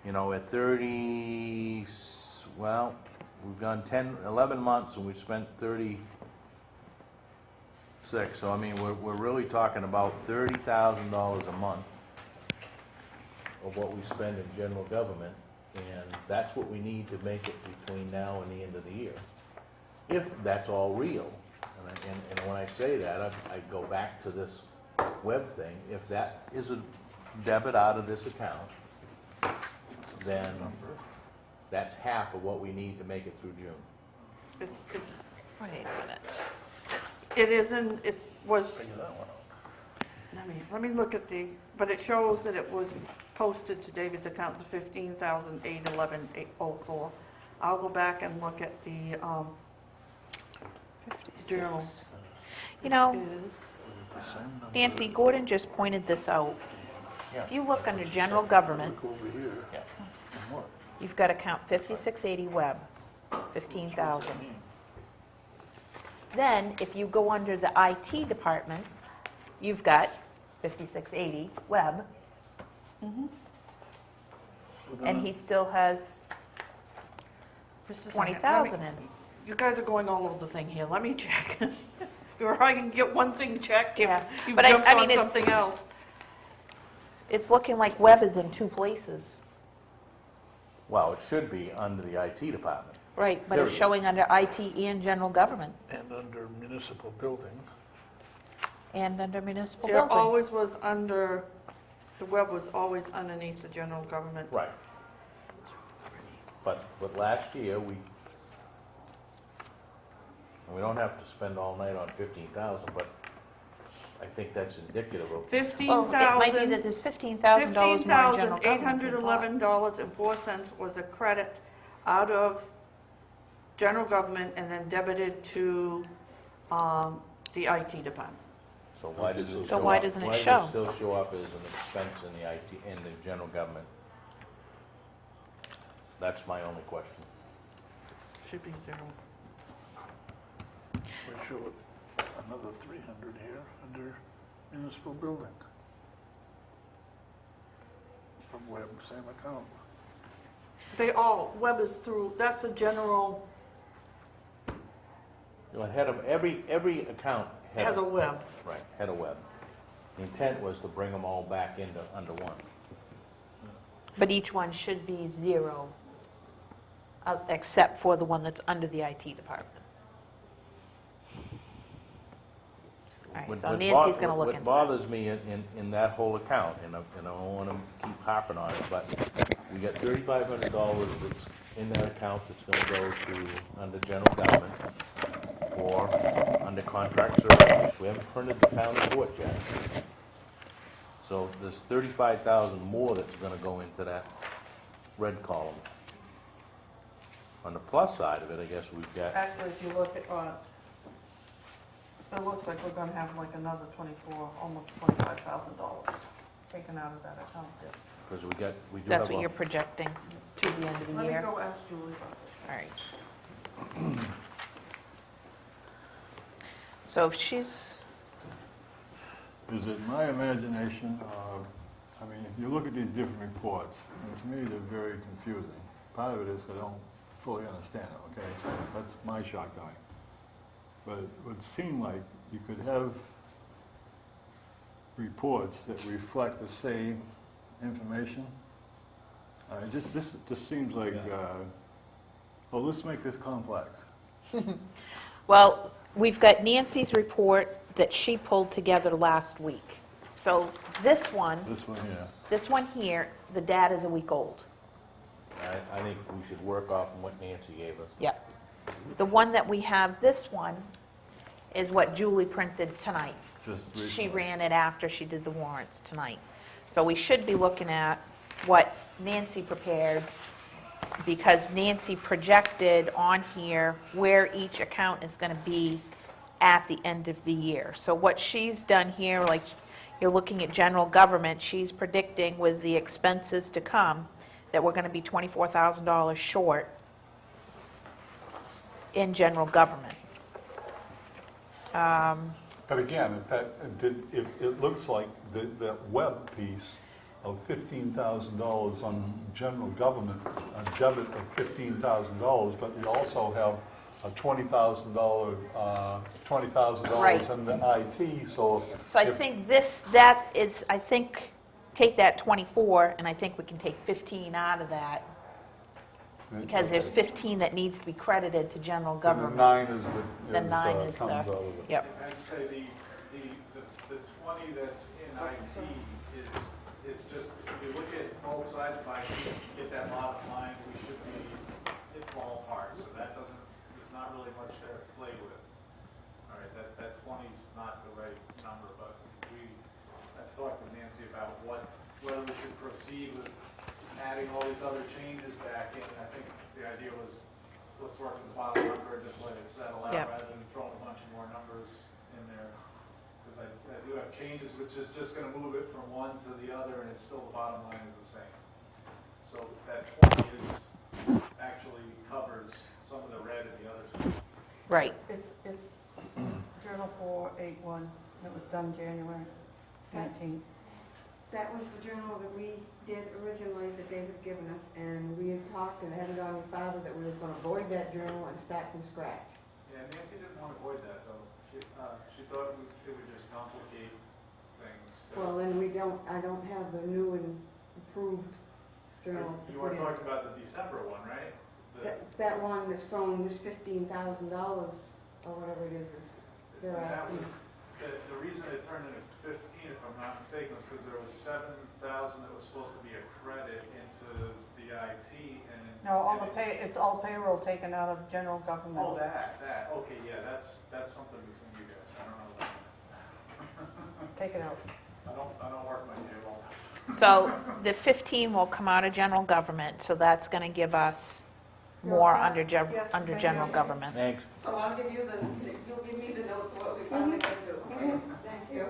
you know, at 30, well, we've gone 11 months and we've spent 36. So I mean, we're really talking about $30,000 a month of what we spend in general government, and that's what we need to make it between now and the end of the year, if that's all real. And when I say that, I go back to this web thing. If that is a debit out of this account, then that's half of what we need to make it through June. Wait a minute. It isn't, it was, let me look at but it shows that it was posted to David's account to $15,811.04. I'll go back and look at the journal. 56. You know, Is- Nancy, Gordon just pointed this out. If you look under general government, you've got account 5680 web, 15,000. Then, if you go under the IT department, you've got 5680 web, and he still has Just a second. 20,000 in. You guys are going all over the thing here. Let me check. Or I can get one thing checked. Yeah, You but I jumped mean, on something it's- else. It's looking like web is in two places. Well, it should be under the IT department. Right, but it's Period. showing under IT and general government, And under municipal building. and under municipal It building. always was under, the web was always underneath the general government. Right. But last year, we don't have to spend all night on 15,000, but I think that's indicative of, Well, it might be that there's $15,000 more in general government. than thought. $15,811.04 was a credit out of general government and then debited to the IT department. so why does it So show why up- doesn't it Why show? does it still show up as an expense in the IT, in the general government? That's my only question. Should be zero. We showed another 300 here under municipal building. From web, same account. Web is through, that's a general, You know, every account has a web. Right, had a web. The intent was to bring them all back under one. But each one should be zero, except for the one that's under the IT department. All right, so Nancy's going to look into What that. bothers me in that whole account, and I don't want to keep harping on it, but we got $3,500 that's in that account that's going to go to, under general government, or under contract services. We haven't printed the town report yet. So there's $35,000 more that's going to go into that red column. On the plus side of it, I guess we've got, Actually, if you look at, it looks like we're gonna have like another almost $25,000 taken out of that account there. because we do have That's what you're a, projecting to the end of the Let me year. go ask Julie about this. All right. So if she's, Is it my imagination, I mean, you look at these different reports, and to me, they're very confusing. Part of it is I don't fully understand it, okay? So that's my shortcoming. But it would seem like you could have reports that reflect the same information. This just seems like, well, let's make this complex. Well, we've got Nancy's report that she pulled together last week. So this one here, the data's a week old. I think we should work off of what Nancy gave us. Yep. The one that we have, this one, is what Julie printed tonight. Just She recently. ran it after she did the warrants tonight. So we should be looking at what Nancy prepared, because Nancy projected on here where each account is going to be at the end of the year. So what she's done here, like you're looking at general government, she's predicting with the expenses to come that we're going to be $24,000 short in general government. But again, if it looks like that web piece of $15,000 on general government, a debit of $15,000, but we also have a $20,000 Right. in the IT, so. So I if- think I think, take that 24, and I think we can take 15 out of that, because there's 15 that needs to be credited to general And government. the 9 is The 9 is comes the- out of it. Yep, I'd say the 20 that's in IT is just, if you look at both sides of IT, get that bottom line, we should be at ballpark, so that doesn't, there's not really much there to play with. All right, that 20's not the right number, but I talked with Nancy about whether we should proceed with adding all these other changes back in. I think the idea was, let's work with the bottom number and just let it settle out Yep. rather than throwing a bunch of more numbers in there. Because I do have changes, which is just gonna move it from one to the other, and it's still, the bottom line is the same. So that 20 actually covers some of the red in the other stuff. right. It's Journal 481, it was done January 19th. That was the journal that we did originally, that David had given us, and we had talked and had it on your father that we were gonna void that journal and start from scratch. Yeah, Nancy didn't want to avoid that, though. She thought it would just complicate things. Well, then I don't have the new and improved journal to You put were in. talking about the December one, right? That one that's showing this $15,000 or whatever it is they're That asking. was, the reason it turned into 15, if I'm not mistaken, was because there was 7,000 that was supposed to be a credit into the IT, and. No, it's all payroll taken out of general government. Oh, that, okay, yeah, that's something between you guys, I don't know that. Take it out. I don't work my payroll. So the 15 will come out of general government, so that's going to give us more under Yes, under maybe general I- government. Thanks. So I'll give you you'll give me the notes of what we finally got to do, okay? Thank you.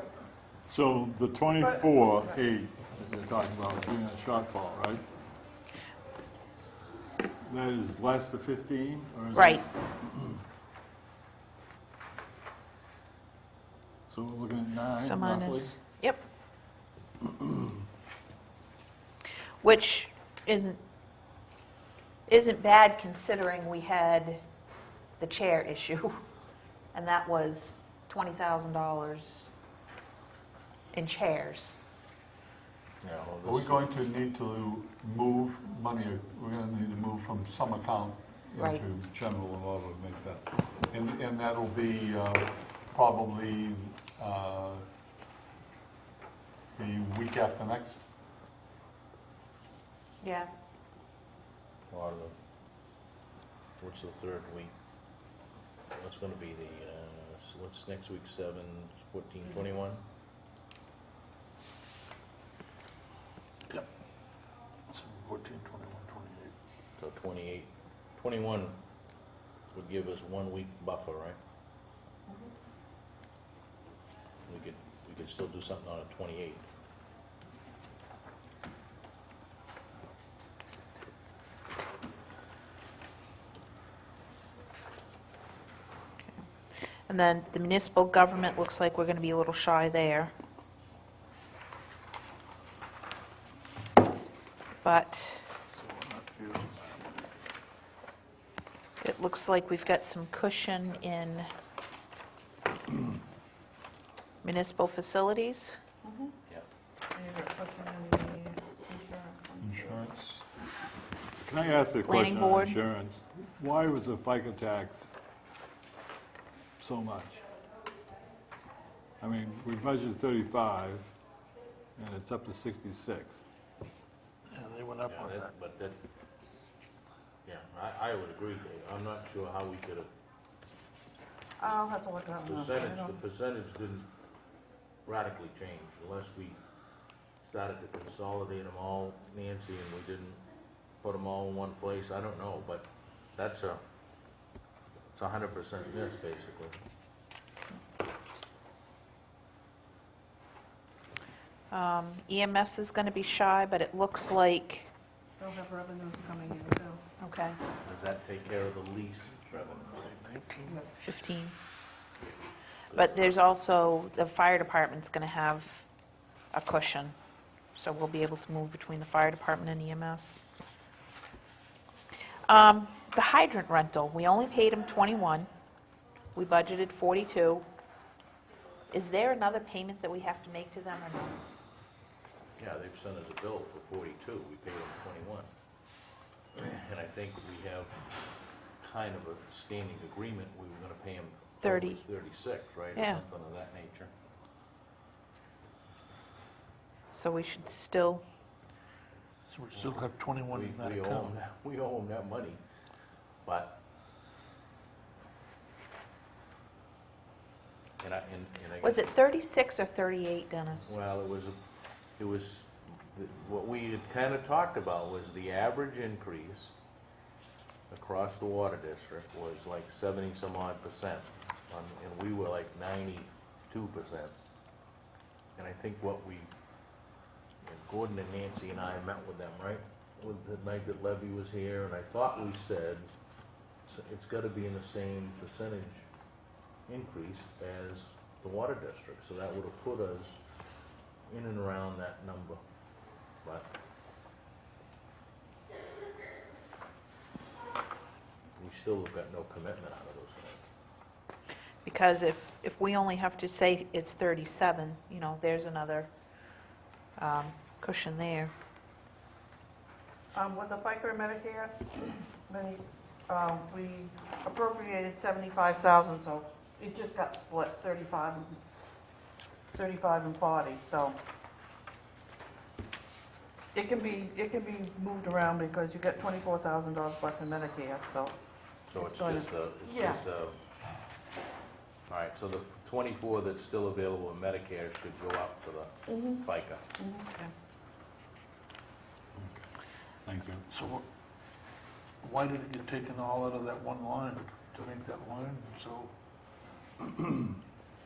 So the 24.8 that you're talking about being a shortfall, right? That is less than 15, or is it? Right. So we're looking at 9 So roughly? minus, yep. Which isn't bad considering we had the chair issue, and that was $20,000 in chairs. Yeah, well, Are we this- going to need to move money, or we're going to need to move from some account Right. into general in order to make that? And that'll be probably the week after next? Yeah. Or what's the third week? What's gonna be what's next week, 7, 14, 21? 14, 21, 28. So 28, 21 would give us 1 week buffer, right? We could still do something on a 28. And then the municipal government looks like we're going to be a little shy there. but So we're not using that. it looks like we've got some cushion in municipal facilities. Yep. Insurance. Can I ask a Planning question on board. insurance? Why was the FICA tax so much? I mean, we budgeted 35, and it's up to 66. Yeah, they went up Yeah, on that. but that, yeah, I would agree, Dave. I'm not sure how we could have, I'll have to look it up. now. I don't- the percentage didn't radically change unless we started to consolidate them all, Nancy, and we didn't put them all in one place. I don't know, but it's 100% miss, basically. EMS is going to be shy, but it looks like, They'll have revenues coming in too. okay, Does that take care of the lease? 15. But there's also, the fire department's going to have a cushion, so we'll be able to move between the fire department and EMS. The hydrant rental, we only paid him 21. We budgeted 42. Is there another payment that we have to make to them or no? Yeah, they've sent us a bill for 42, we paid them 21. And I think we have kind of a standing agreement, we were gonna pay them 30. 36, right, or Yeah. something of that nature. So we should still, So we still have 21 in that We owe account. them, we owe them that money, but. And I was guess- it 36 or 38, Dennis? Well, what we had kind of talked about was the average increase across the water district was like 70-some odd percent, and we were like 92%. And I think Gordon and Nancy and I met with them, right? With the night that Levy was here, and I thought we said it's got to be in the same percentage increase as the water district, so that would have put us in and around that number, but we still have got no commitment out of those guys. Because if we only have to say it's 37, there's another cushion there. With the FICA and Medicare, we appropriated 75,000, so it just got split 35 and 40, so it can be moved around because you get $24,000 left in Medicare, so. So It's it's going just to- a, yeah. all right, so the 24 that's still available in Medicare should go up to the FICA. Okay. Thank you. So why did it get taken all out of that one line to make that line? So,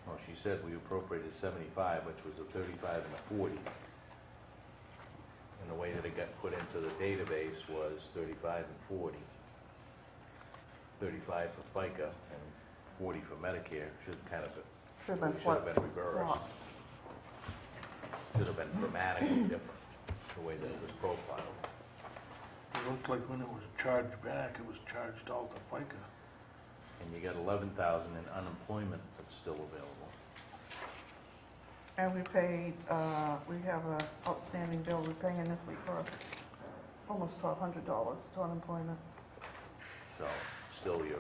Well, she said we appropriated 75, which was a 35 and a 40. And the way that it got put into the database was 35 and 40. 35 for FICA and 40 for Medicare. Should kind of, Should have been should have flipped. been reversed. Swapped. Should have been dramatically different, the way that it was profiled. it looked like when it was charged back, it was charged all to FICA. And you got 11,000 in unemployment that's still available. And we paid, we have a outstanding bill we're paying this week for almost $1,200 to unemployment. So, still your,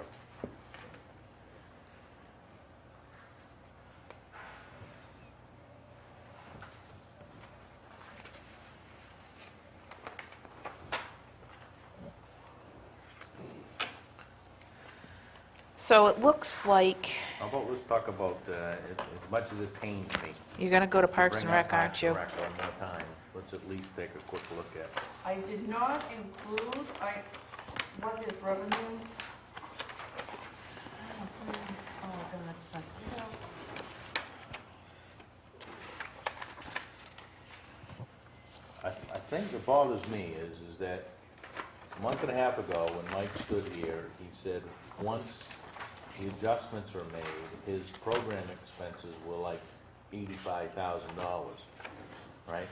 So it looks like how about let's talk about, as much as it pains me. you're going to go to Parks and bring up Rec, aren't Parks you? and Rec one more time. Let's at least take a quick look at it. I did not include, what his revenues. Oh, it's an expense. I think what bothers me is that a month and a half ago, when Mike stood here, he said, once the adjustments are made, his program expenses were like $85,000, right?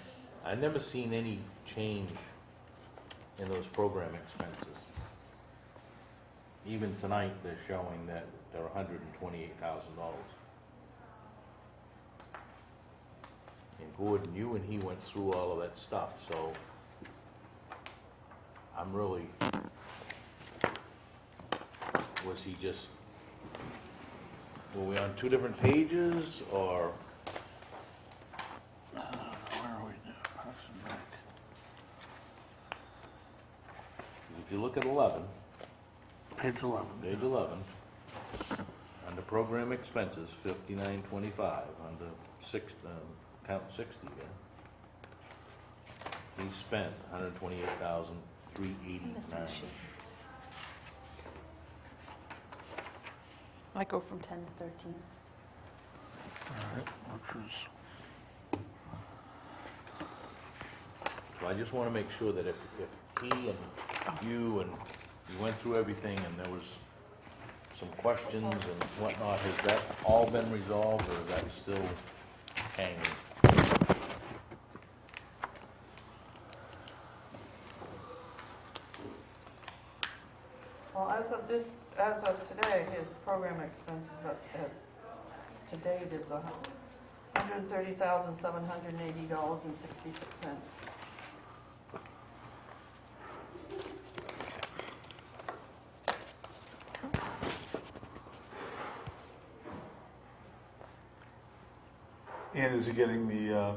I've never seen any change in those program expenses. Even tonight, they're showing that they're $128,000. And Gordon, you and he went through all of that stuff, so I'm really, was he just, were we on two different pages, or? Where are we now? Parks and Rec. If you look at 11, Page 11. page 11, under program expenses, 5925, under count 60 there. He spent 128,389. I go from 10 to 13. All right, which is, So I just want to make sure that if he and you and you went through everything and there was some questions and whatnot, has that all been resolved, or is that still hanging? Well, as of today, his program expenses to date is $130,780.66. And is he getting the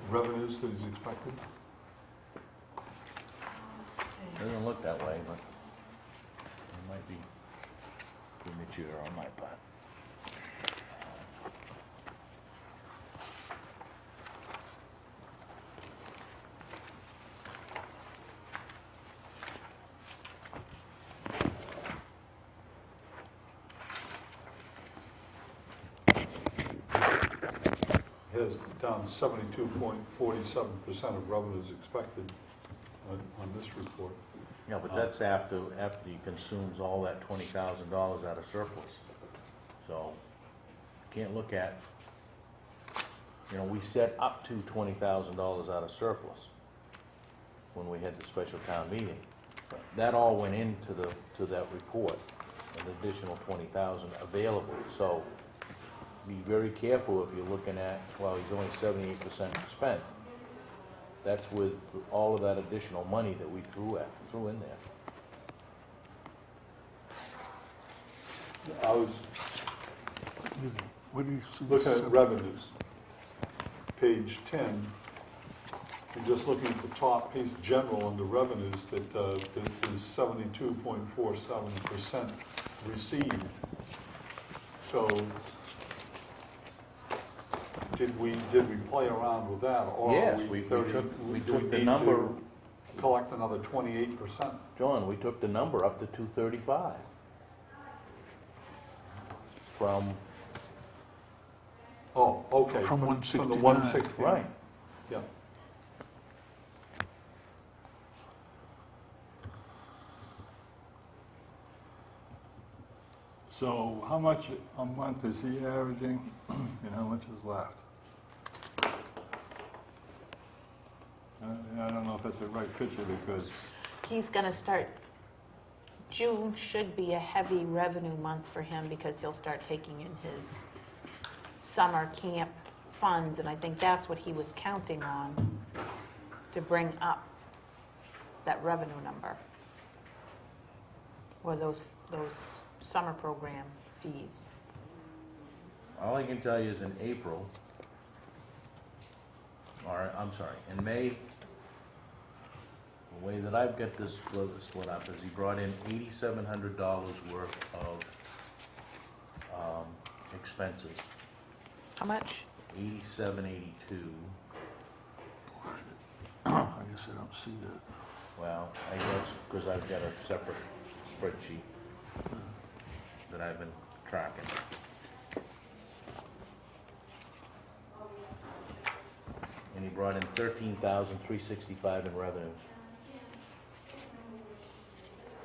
revenues that he's expected? Doesn't look that way, but it might be premature on my part. He has down 72.47% of revenues expected on this report. Yeah, but that's after he consumes all that $20,000 out of surplus. So, you can't look at, we set up to $20,000 out of surplus when we had the special town meeting. That all went into that report, an additional $20,000 available. So, be very careful if you're looking at, well, he's only 78% spent. That's with all of that additional money that we threw in there. I was what do you see? looking at revenues, page 10, and just looking at the top piece, general under revenues, that is 72.47% received. So, did we play around with that, or Yes, are we do took the need number, to collect another 28%? John, we took the number up to 235. From, Oh, okay. From From 169. the 160. right. Yeah. So how much a month is he averaging, and how much is left? I don't know if that's the right picture, because He's going to start, June should be a heavy revenue month for him because he'll start taking in his summer camp funds, and I think that's what he was counting on to bring up that revenue number, or those summer program fees. All I can tell you is in April, or I'm sorry, in May, the way that I've got this split up is he brought in $8,700 worth of expenses. How much? 8782. I guess I don't see that. Well, I guess because I've got a separate spreadsheet that I've been tracking. And he brought in $13,365 in revenues.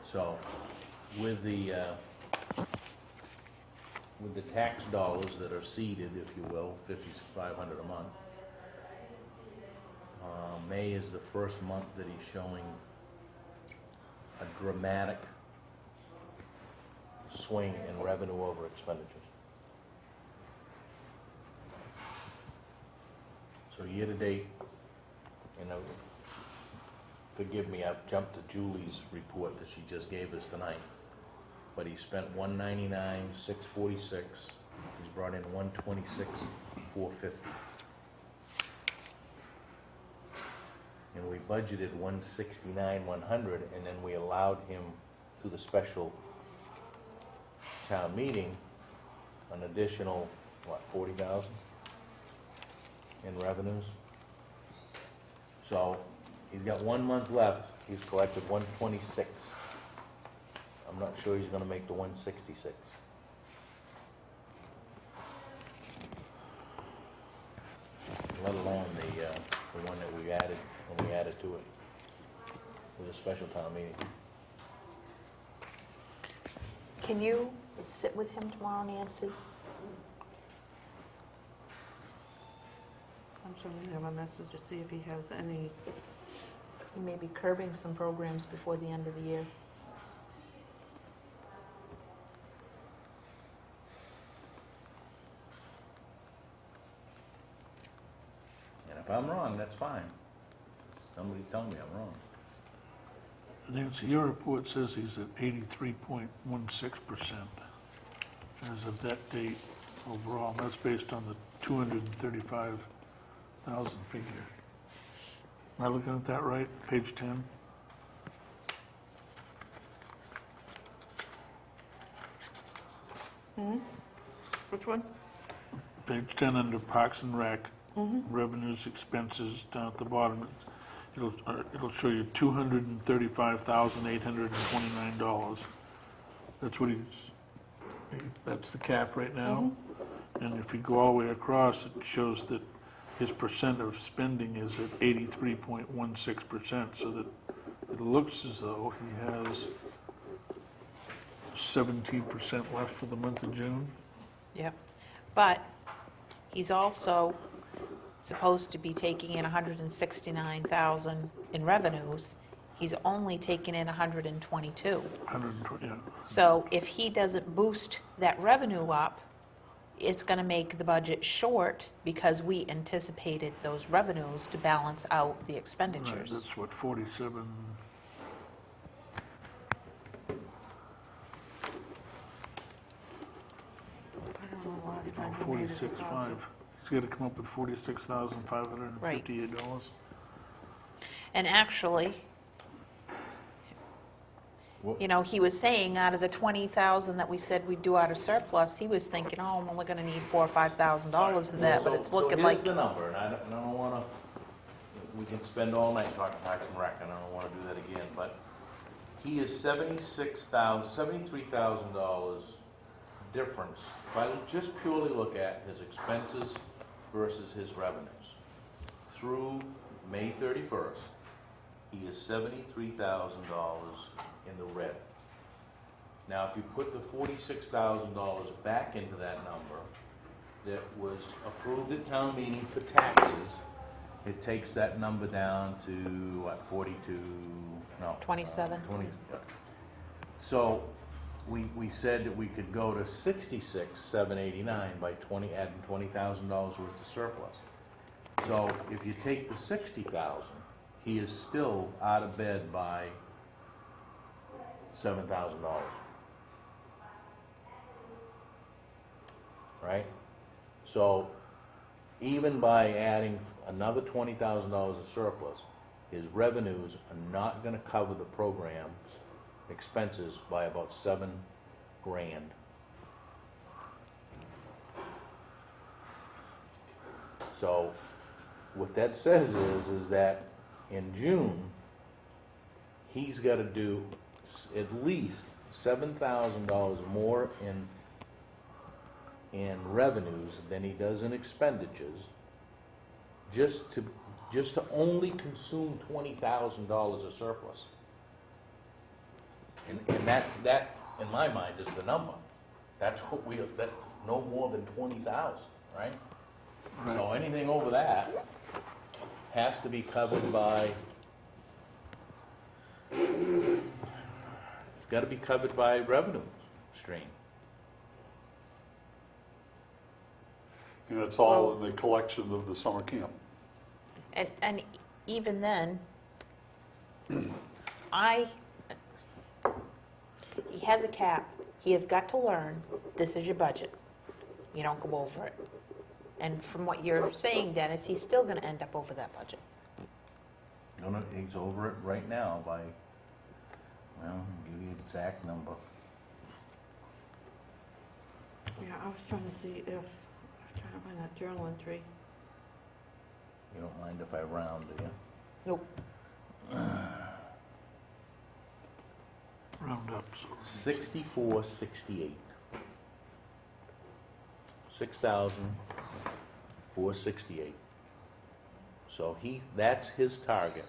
So, with the tax dollars that are seeded, if you will, $5,500 a month, May is the first month that he's showing a dramatic swing in revenue over expenditures. So year-to-date, forgive me, I've jumped to Julie's report that she just gave us tonight, but he spent $199,646. He's brought in $126,450. And we budgeted $169,100, and then we allowed him, through the special town meeting, an additional, $40,000 in revenues? So, he's got 1 month left, he's collected $126. I'm not sure he's gonna make the $166. Let alone the one that we added, when we added to it, with a special town meeting. Can you sit with him tomorrow, Nancy? I'm sending him a message to see if he has any, He may be curbing some programs before the end of the year. And if I'm wrong, that's fine. Somebody tell me I'm wrong. Nancy, your report says he's at 83.16% as of that date overall. That's based on the 235,000 figure. Am I looking at that right? Page 10? which one? Page 10 under Parks and Rec, revenues, expenses, down at the bottom, it'll show you $235,829. That's what that's the cap right now. And if you go all the way across, it shows that his percent of spending is at 83.16%, so that it looks as though he has 17% left for the month of June. Yep. But he's also supposed to be taking in 169,000 in revenues. He's only taken in 122. 120, yeah. So if he doesn't boost that revenue up, it's going to make the budget short because we anticipated those revenues to balance out the Right, expenditures. that's what, 47, I don't know the last no, time he made a 46.5. deposit. He's got to come up with $46,558. And actually, What- you know, he was saying out of the 20,000 that we said we'd do out of surplus, he was thinking, oh, I'm only going to need $4,000 or $5,000 in that, but it's looking like, So here's the number, and I don't wanna, we can spend all night talking Parks and Rec, and I don't wanna do that again, but he is $73,000 difference. If I just purely look at his expenses versus his revenues, through May 31st, he is $73,000 in the red. Now, if you put the $46,000 back into that number that was approved at town meeting for taxes, it takes that number down to, what, 42, no. 27. 20. So, we said that we could go to 66,789 by adding $20,000 worth of surplus. So, if you take the 60,000, he is still out of bed by $7,000. Right? So even by adding another $20,000 of surplus, his revenues are not gonna cover the program's expenses by about $7,000. So what that says is that in June, he's gotta do at least $7,000 more in revenues than he does in expenditures, just to only consume $20,000 of surplus. And that, in my mind, is the number. That's what no more than 20,000, right? So anything over that, has to be covered by, it's got to be covered by revenue stream. And it's all in the collection of the summer camp. And even then, he has a cap. He has got to learn, this is your budget. You don't go over it. And from what you're saying, Dennis, he's still going to end up over that budget. He's over it right now by, well, I'll give you an exact number. Yeah, I was trying to see if, I'm trying to find that journal entry. You don't mind if I round, do you? Nope. Round up. 6468. 6,468. So that's his target.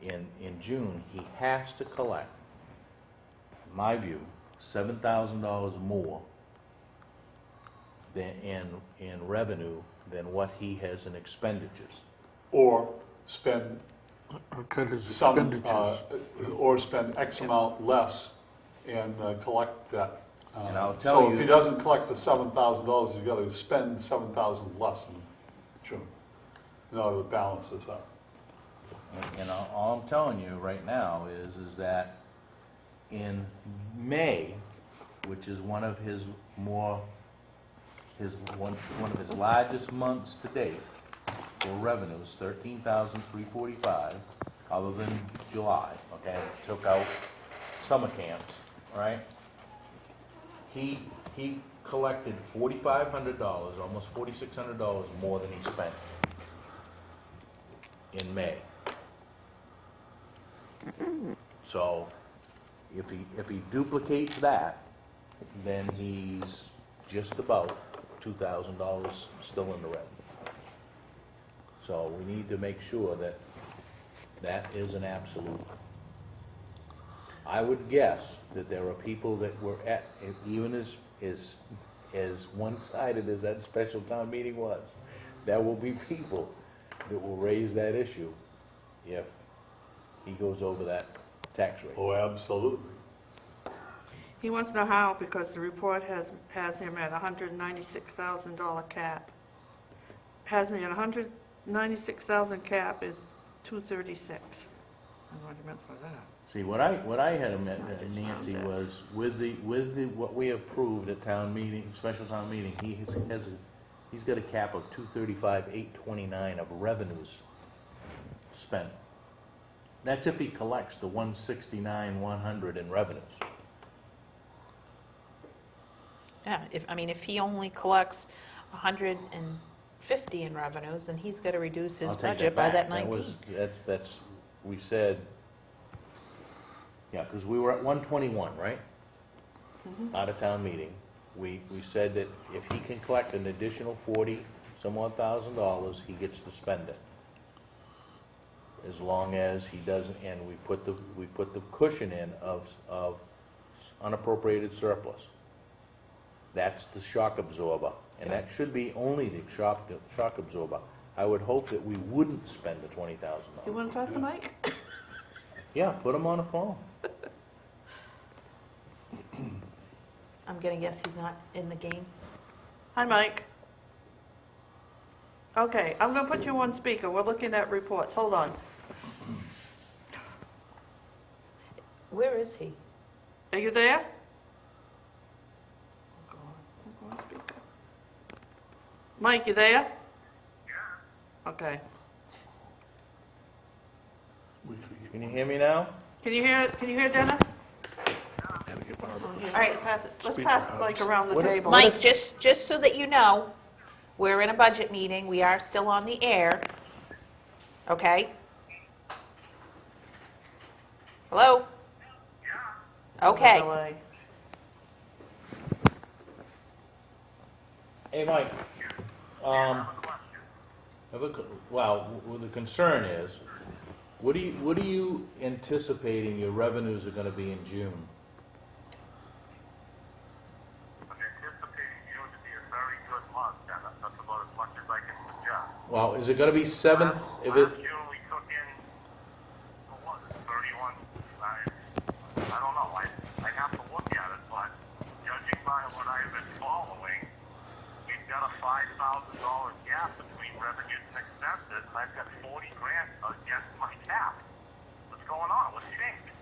In June, he has to collect, in my view, $7,000 more than in revenue than what he has in expenditures. Or spend Or cut his some, expenditures. or spend X amount less and collect that. And I'll tell So if you- he doesn't collect the $7,000, he's got to spend $7,000 less in June in order to balance this out. And all I'm telling you right now is that in May, which is one of his one of his largest months to date for revenues, 13,345, other than July, okay, took out summer camps, right? He collected $4,500, almost $4,600 more than he spent in May. So if he duplicates that, then he's just about $2,000 still in the red. So we need to make sure that that is an absolute. I would guess that there are people that were at, even as one-sided as that special town meeting was, there will be people that will raise that issue if he goes over that tax rate. Oh, absolutely. He wants to know how, because the report has him at $196,000 cap. Has me at $196,000 cap is $236. I don't know what he meant by that. See, what I had him at, Nancy, was with the what we approved at town meeting, special town meeting, he's got a cap of 235,829 of revenues spent. That's if he collects the 169,100 in revenues. Yeah, if he only collects 150 in revenues, then he's got to reduce his I'll take budget by that back. 19. That's, we said, yeah, because we were at 121, right? Out of town meeting. We said that if he can collect an additional 40 some odd $1,000, he gets to spend it. As long as he doesn't, and we put the cushion in of unappropriated surplus. That's the shock absorber, and that should be only the shock absorber. I would hope that we wouldn't spend the $20,000. You want to talk to Mike? Yeah, put him on a phone. I'm going to guess he's not in the game. Hi, Mike. Okay, I'm going to put you on speaker. We're looking at reports. Hold on. Where is he? Are you there? Oh, God. I'm on speaker. Mike, you there? Yeah. Okay. Can you hear me now? Can you hear Dennis? All right. Let's pass the mic around the What- table. Mike, just so that you know, we're in a budget meeting. We are still on the air. Okay? Hello? Okay. Delay. Hey, Mike. Well, the concern is, what are you anticipating your revenues are going to be in June? I'm anticipating June to be a very good month, Dennis. That's about as much as I can suggest. Well, is it gonna be 7, if it, Last June, we took in, what was it, 31, I don't know, I have to look at it, but judging by what I've been following, we've got a $5,000 gap between revenues and expenses, and I've got 40 grand against my cap. What's going on? What's changed?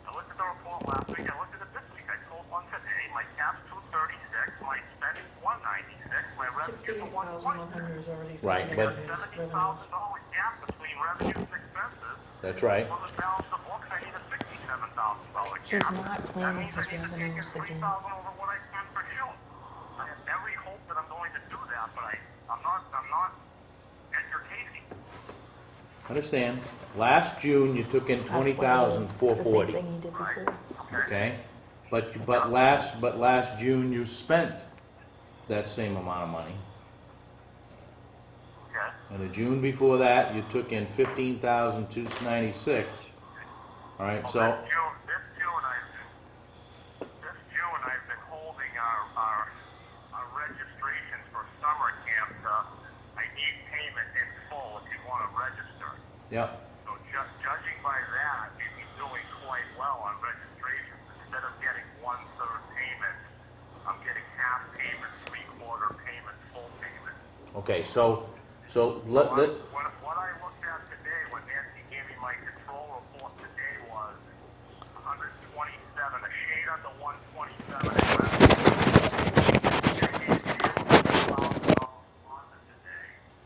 I looked at the report last week, I looked at it this week, I told one today, my cap's 236, my spending's 196, my revenues are 120. is already. Right, but- $70,000 gap between revenues and expenses. that's right. For the balance of books, I need a $67,000 gap. He's not That planning means I his need to take in revenues $3,000 again. over what I spent for June. I have every hope that I'm going to do that, but I'm not Edgar Casey. Understand, last June you took in That's what it is. It's the same 20,440, thing he did before. okay? But last June you spent that same amount of money. Okay. And the June before that, you took in 15,296. All right, Well, so, this June I've been holding our registrations for summer camp. I need payment in full if you want to register. yeah, So judging by that, we'd be doing quite well on registrations. Instead of getting 1/3 payment, I'm getting half payment, 3/4 payment, full payment. okay, so let, What I looked at today, when Nancy gave me my control report today, was 127, a shade under 127.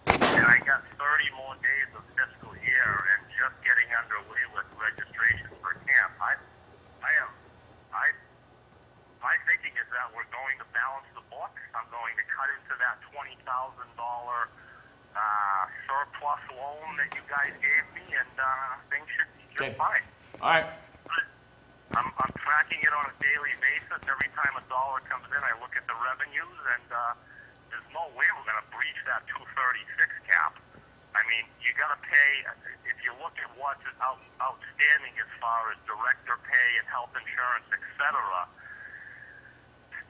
And I got 30 more days of fiscal year and just getting underway with registrations for camp. My thinking is that we're going to balance the books. I'm going to cut into that $20,000 surplus loan that you guys gave me, and things should be just Okay. fine. all right, I'm tracking it on a daily basis. Every time a dollar comes in, I look at the revenues, and there's no way we're going to breach that 236 cap. I mean, you got to pay, if you look at what's outstanding as far as director pay and health insurance, et cetera,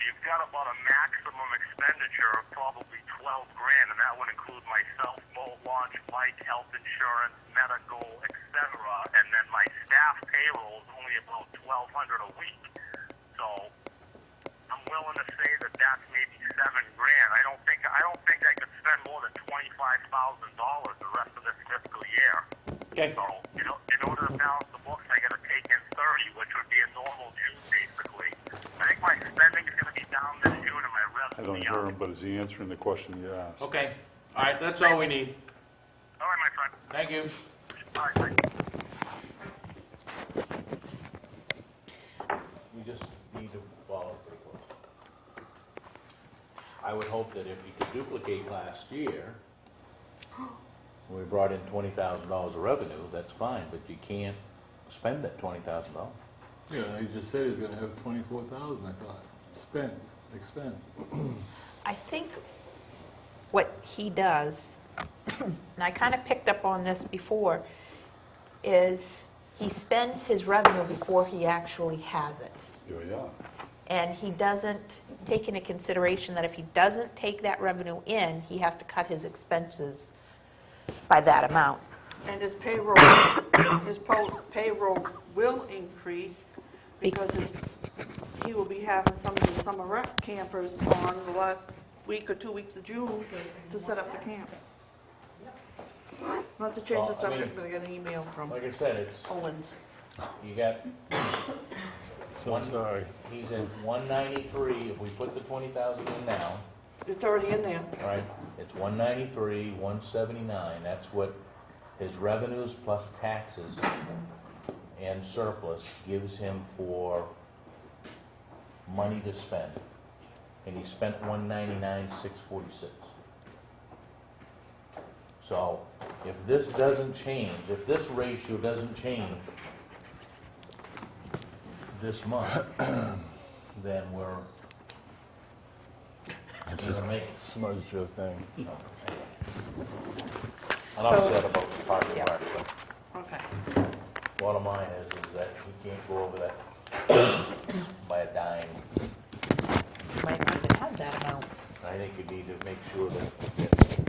you've got about a maximum expenditure of probably 12 grand, and that would include myself, boat launch, flight, health insurance, medical, et cetera, and then my staff payroll is only about 1,200 a week. So I'm willing to say that that's maybe 7 grand. I don't think I could spend more than $25,000 the rest of this fiscal year. okay, So, in order to balance the books, I got to take in 30, which would be a normal June, basically. I think my spending is going to be down this June, and my I revenue don't will be hear up. him, but is he answering the question you asked? okay, all right, that's all we need. All right, my friend. Thank you. All right, thank you. We just need to follow pretty close. I would hope that if you could duplicate last year, we brought in $20,000 of revenue, that's fine, but you can't spend that $20,000. Yeah, he just said he's gonna have 24,000, I thought. Expense. I think what he does, and I kind of picked up on this before, is he spends his revenue before he actually has it. Yeah. And he doesn't take into consideration that if he doesn't take that revenue in, he has to cut his expenses by that amount. And his payroll will increase because he will be having some of the summer rec campers on the last week or 2 weeks of June to set up the camp. Not to change Well, the I subject, mean- but I got an email from Like I said, it's, Owens. you got, So sorry. he's at 193, if we put the 20,000 in now, It's already in there. all right, it's 193, 179, that's what his revenues plus taxes and surplus gives him for money to spend. And he spent 199,646. So if this doesn't change, if this ratio doesn't change this month, then we're Just gonna make smudged your thing. enough So- said about the parking Yeah. lot, but Okay. bottom line is that he can't go over that by a dime. You might not even have that amount. I think you need to make sure that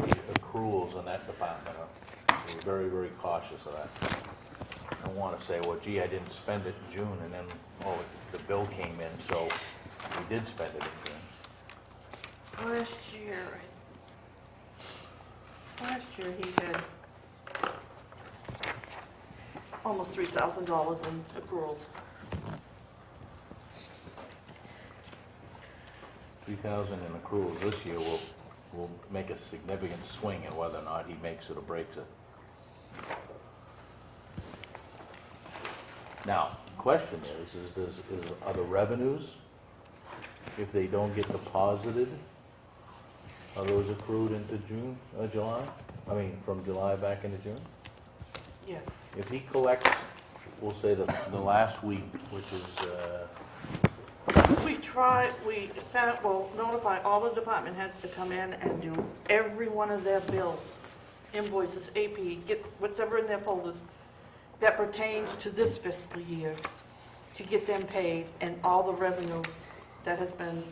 we accrue very, very cautious of that. I don't want to say, well, gee, I didn't spend it in June, and then, oh, the bill came in, so we did spend it in June. Last year he did almost $3,000 in accruals. 3,000 in accruals this year will make a significant swing in whether or not he makes it or breaks it. Now, the question is are the revenues, if they don't get deposited, are those accrued into June, July? I mean, from July back into June? Yes. If he collects, we'll say the last week, which is, We'll notify all the department heads to come in and do every one of their bills, invoices, AP, get whatever in their folders that pertains to this fiscal year, to get them paid, and all the revenues that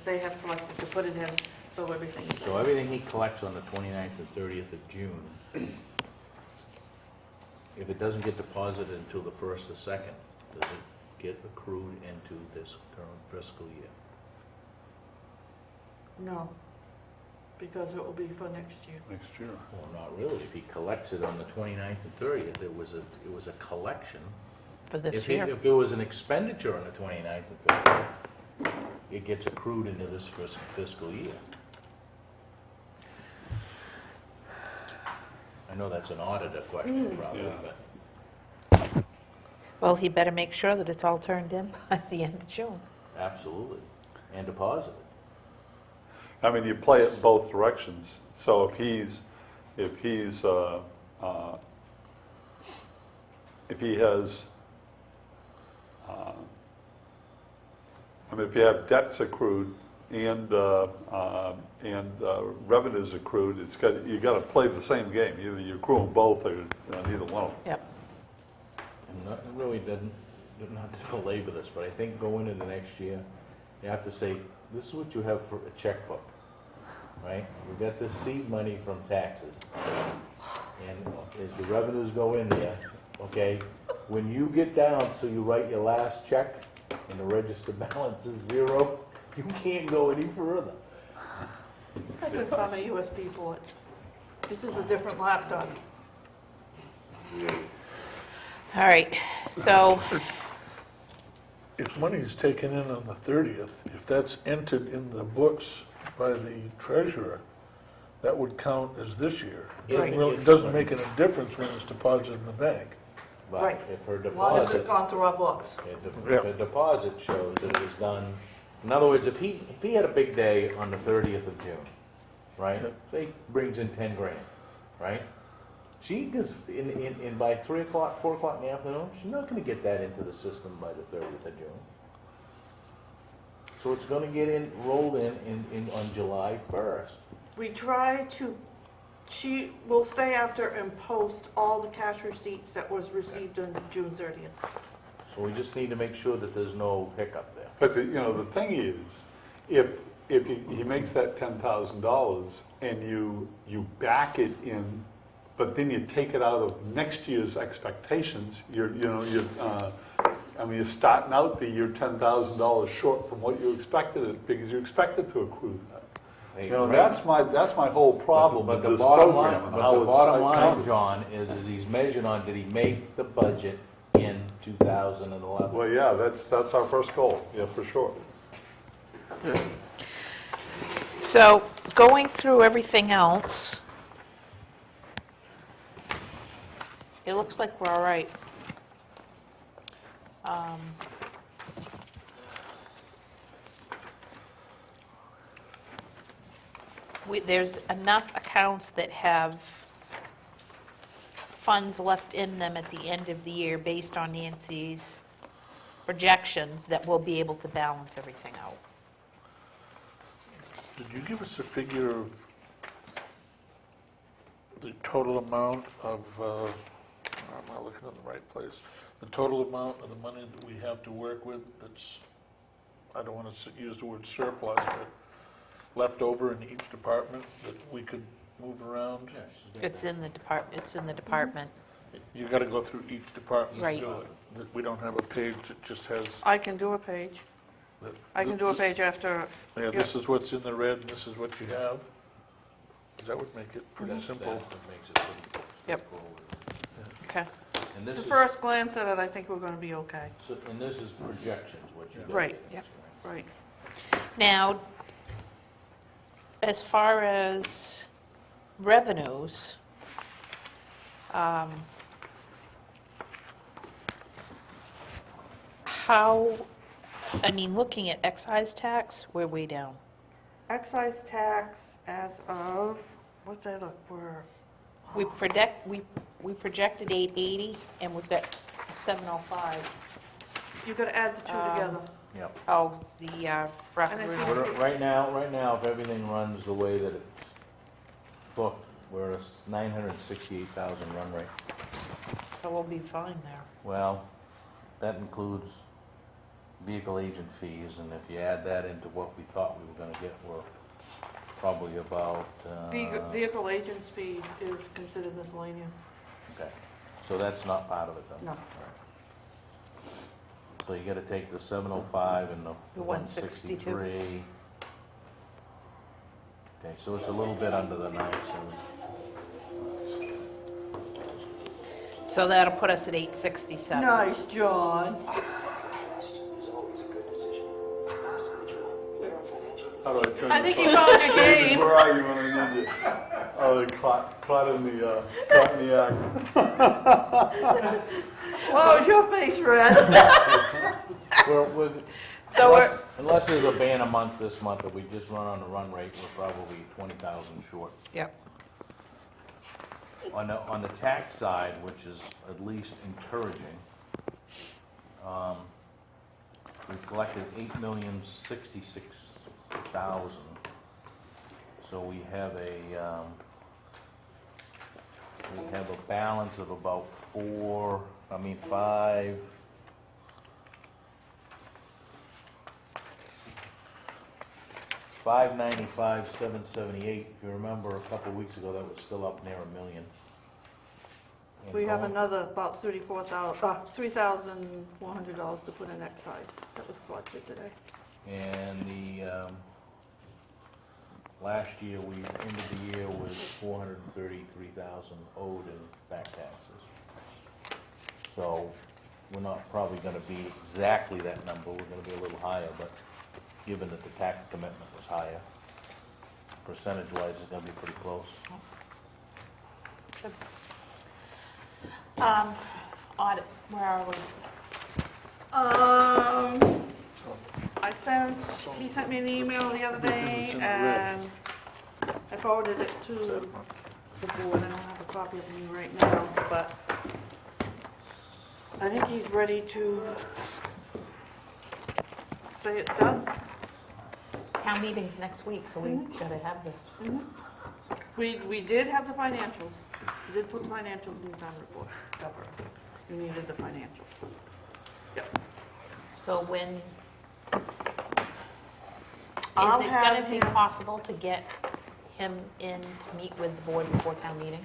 they have collected to put it in, so everything is. so everything he collects on the 29th and 30th of June, if it doesn't get deposited until the 1st or 2nd, does it get accrued into this current fiscal year? No, because it will be for next year. Next year. Well, not really. If he collects it on the 29th and 30th, it was a collection. For this If year. it was an expenditure on the 29th and 30th, it gets accrued into this fiscal year. I know that's an auditor question probably, Yeah. but Well, he better make sure that it's all turned in by the end of June. absolutely. And deposited. I mean, you play it both directions. So if he has, if you have debts accrued and revenues accrued, you got to play the same game. Either you accrue them both or neither one of them. Yep. And really not to belabor this, but I think going into next year, you have to say, this is what you have for a checkbook, right? You've got this seed money from taxes, and as your revenues go in there, okay, when you get down, so you write your last check, and the register balance is 0, you can't go any further. I couldn't find my USB port. This is a different laptop. All right, so, If money is taken in on the 30th, if that's entered in the books by the treasurer, that would count as this year. It doesn't make any difference when it's deposited in the bank. But Right. if her As long as it's deposit, gone through our books. if a deposit shows that it was done, in other words, if he had a big day on the 30th of June, right? Yep. Say he brings in 10 grand, right? She does, by 3 o'clock, 4 o'clock in the afternoon, she's not gonna get that into the system by the 30th of June. So it's gonna get rolled in on July 1st. She will stay after and post all the cash receipts that was received on June 30th. So we just need to make sure that there's no hiccup there. But the thing is, if he makes that $10,000 and you back it in, but then you take it out of next year's expectations, you're starting out the year $10,000 short from what you expected it, because you expected to accrue that. That's my whole problem But with the this bottom program. line, and but how the it's bottom line, accounted. John, is he's measured on, did he make the budget in 2011? Well, yeah, that's our first goal, yeah, for sure. so going through everything else, it looks like we're all right. There's enough accounts that have funds left in them at the end of the year based on Nancy's projections that we'll be able to balance everything out. Did you give us a figure of the total amount of, I'm not looking in the right place, the total amount of the money that we have to work with that's, I don't want to use the word surplus, but left over in each department that we could move around? It's in the department. You gotta go through each department Right. to do it. We don't have a page that just has, I can do a page. I can do a page after, yeah, this is what's in the red, and this is what you have. 'Cause that would make it pretty That's simple. That makes it pretty Yep. straightforward. Okay. And this the is, first glance at it, I think we're gonna be okay. and this is projections, what you got. Right. Yep. Right. Now, as far as revenues, looking at excise tax, we're way down. Excise tax as of, what did I look, We projected 880, and we've got 705. you gotta add the two together. Yep. Oh, the rough And I room. think- Right now, if everything runs the way that it's booked, we're at a 968,000 run rate. So we'll be fine there. Well, that includes vehicle agent fees, and if you add that into what we thought we were gonna get, we're probably about, Vehicle agent's fee is considered miscellaneous. okay. So that's not part of it then? No. All right. So you gotta take the 705 and the The 162. 163. Okay, so it's a little bit under the 970. So that'll put us at 867. Nice, John. How do I turn I think this you on? found your game. Where are you when I need you? Oh, caught in the act. Whoa, is your face red? So Unless there's a ban a month this month, if we just run on the run rate, we're probably 20,000 short. Yep. On the tax side, which is at least encouraging, we've collected 8,066,000. So we have a balance of about 595,778. If you remember, a couple of weeks ago, that was still up near $1 million. And We have going- another about $3,400 to put in excise that was collected today. And last year, we ended the year with 433,000 owed in back taxes. So we're not probably gonna be exactly that number, we're gonna be a little higher, but given that the tax commitment was higher, percentage-wise, it's gonna be pretty close. Audit, where are we? He sent me an email the other day, and I forwarded it to the board. I don't have a copy of me right now, but I think he's ready to say it's done. Town meeting's next week, so we gotta have this. We did have the financials. We did put the financials in the town report. Cover. We needed the financials. Yep. So when, I'll is it have gonna be him- possible to get him in to meet with the board before town meeting?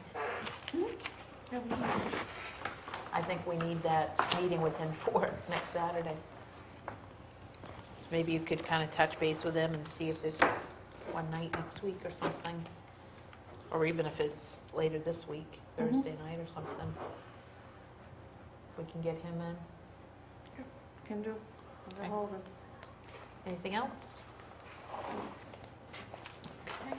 I think we need that meeting with him for next Saturday. So maybe you could kind of touch base with him and see if there's one night next week or something. Or even if it's later this week, Thursday night or something. We can get him in. Can do. Okay. Hold it. Anything else? Okay.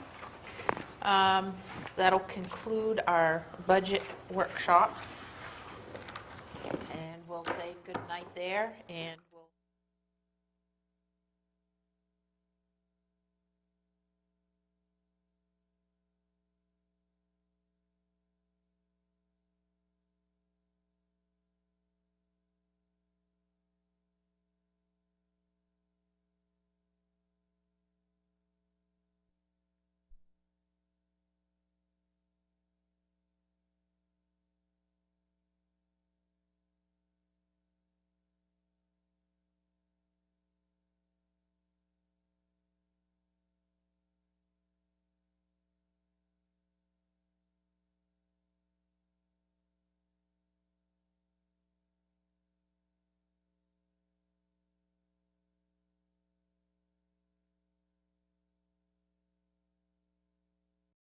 That'll conclude our budget workshop. And we'll say good night there, and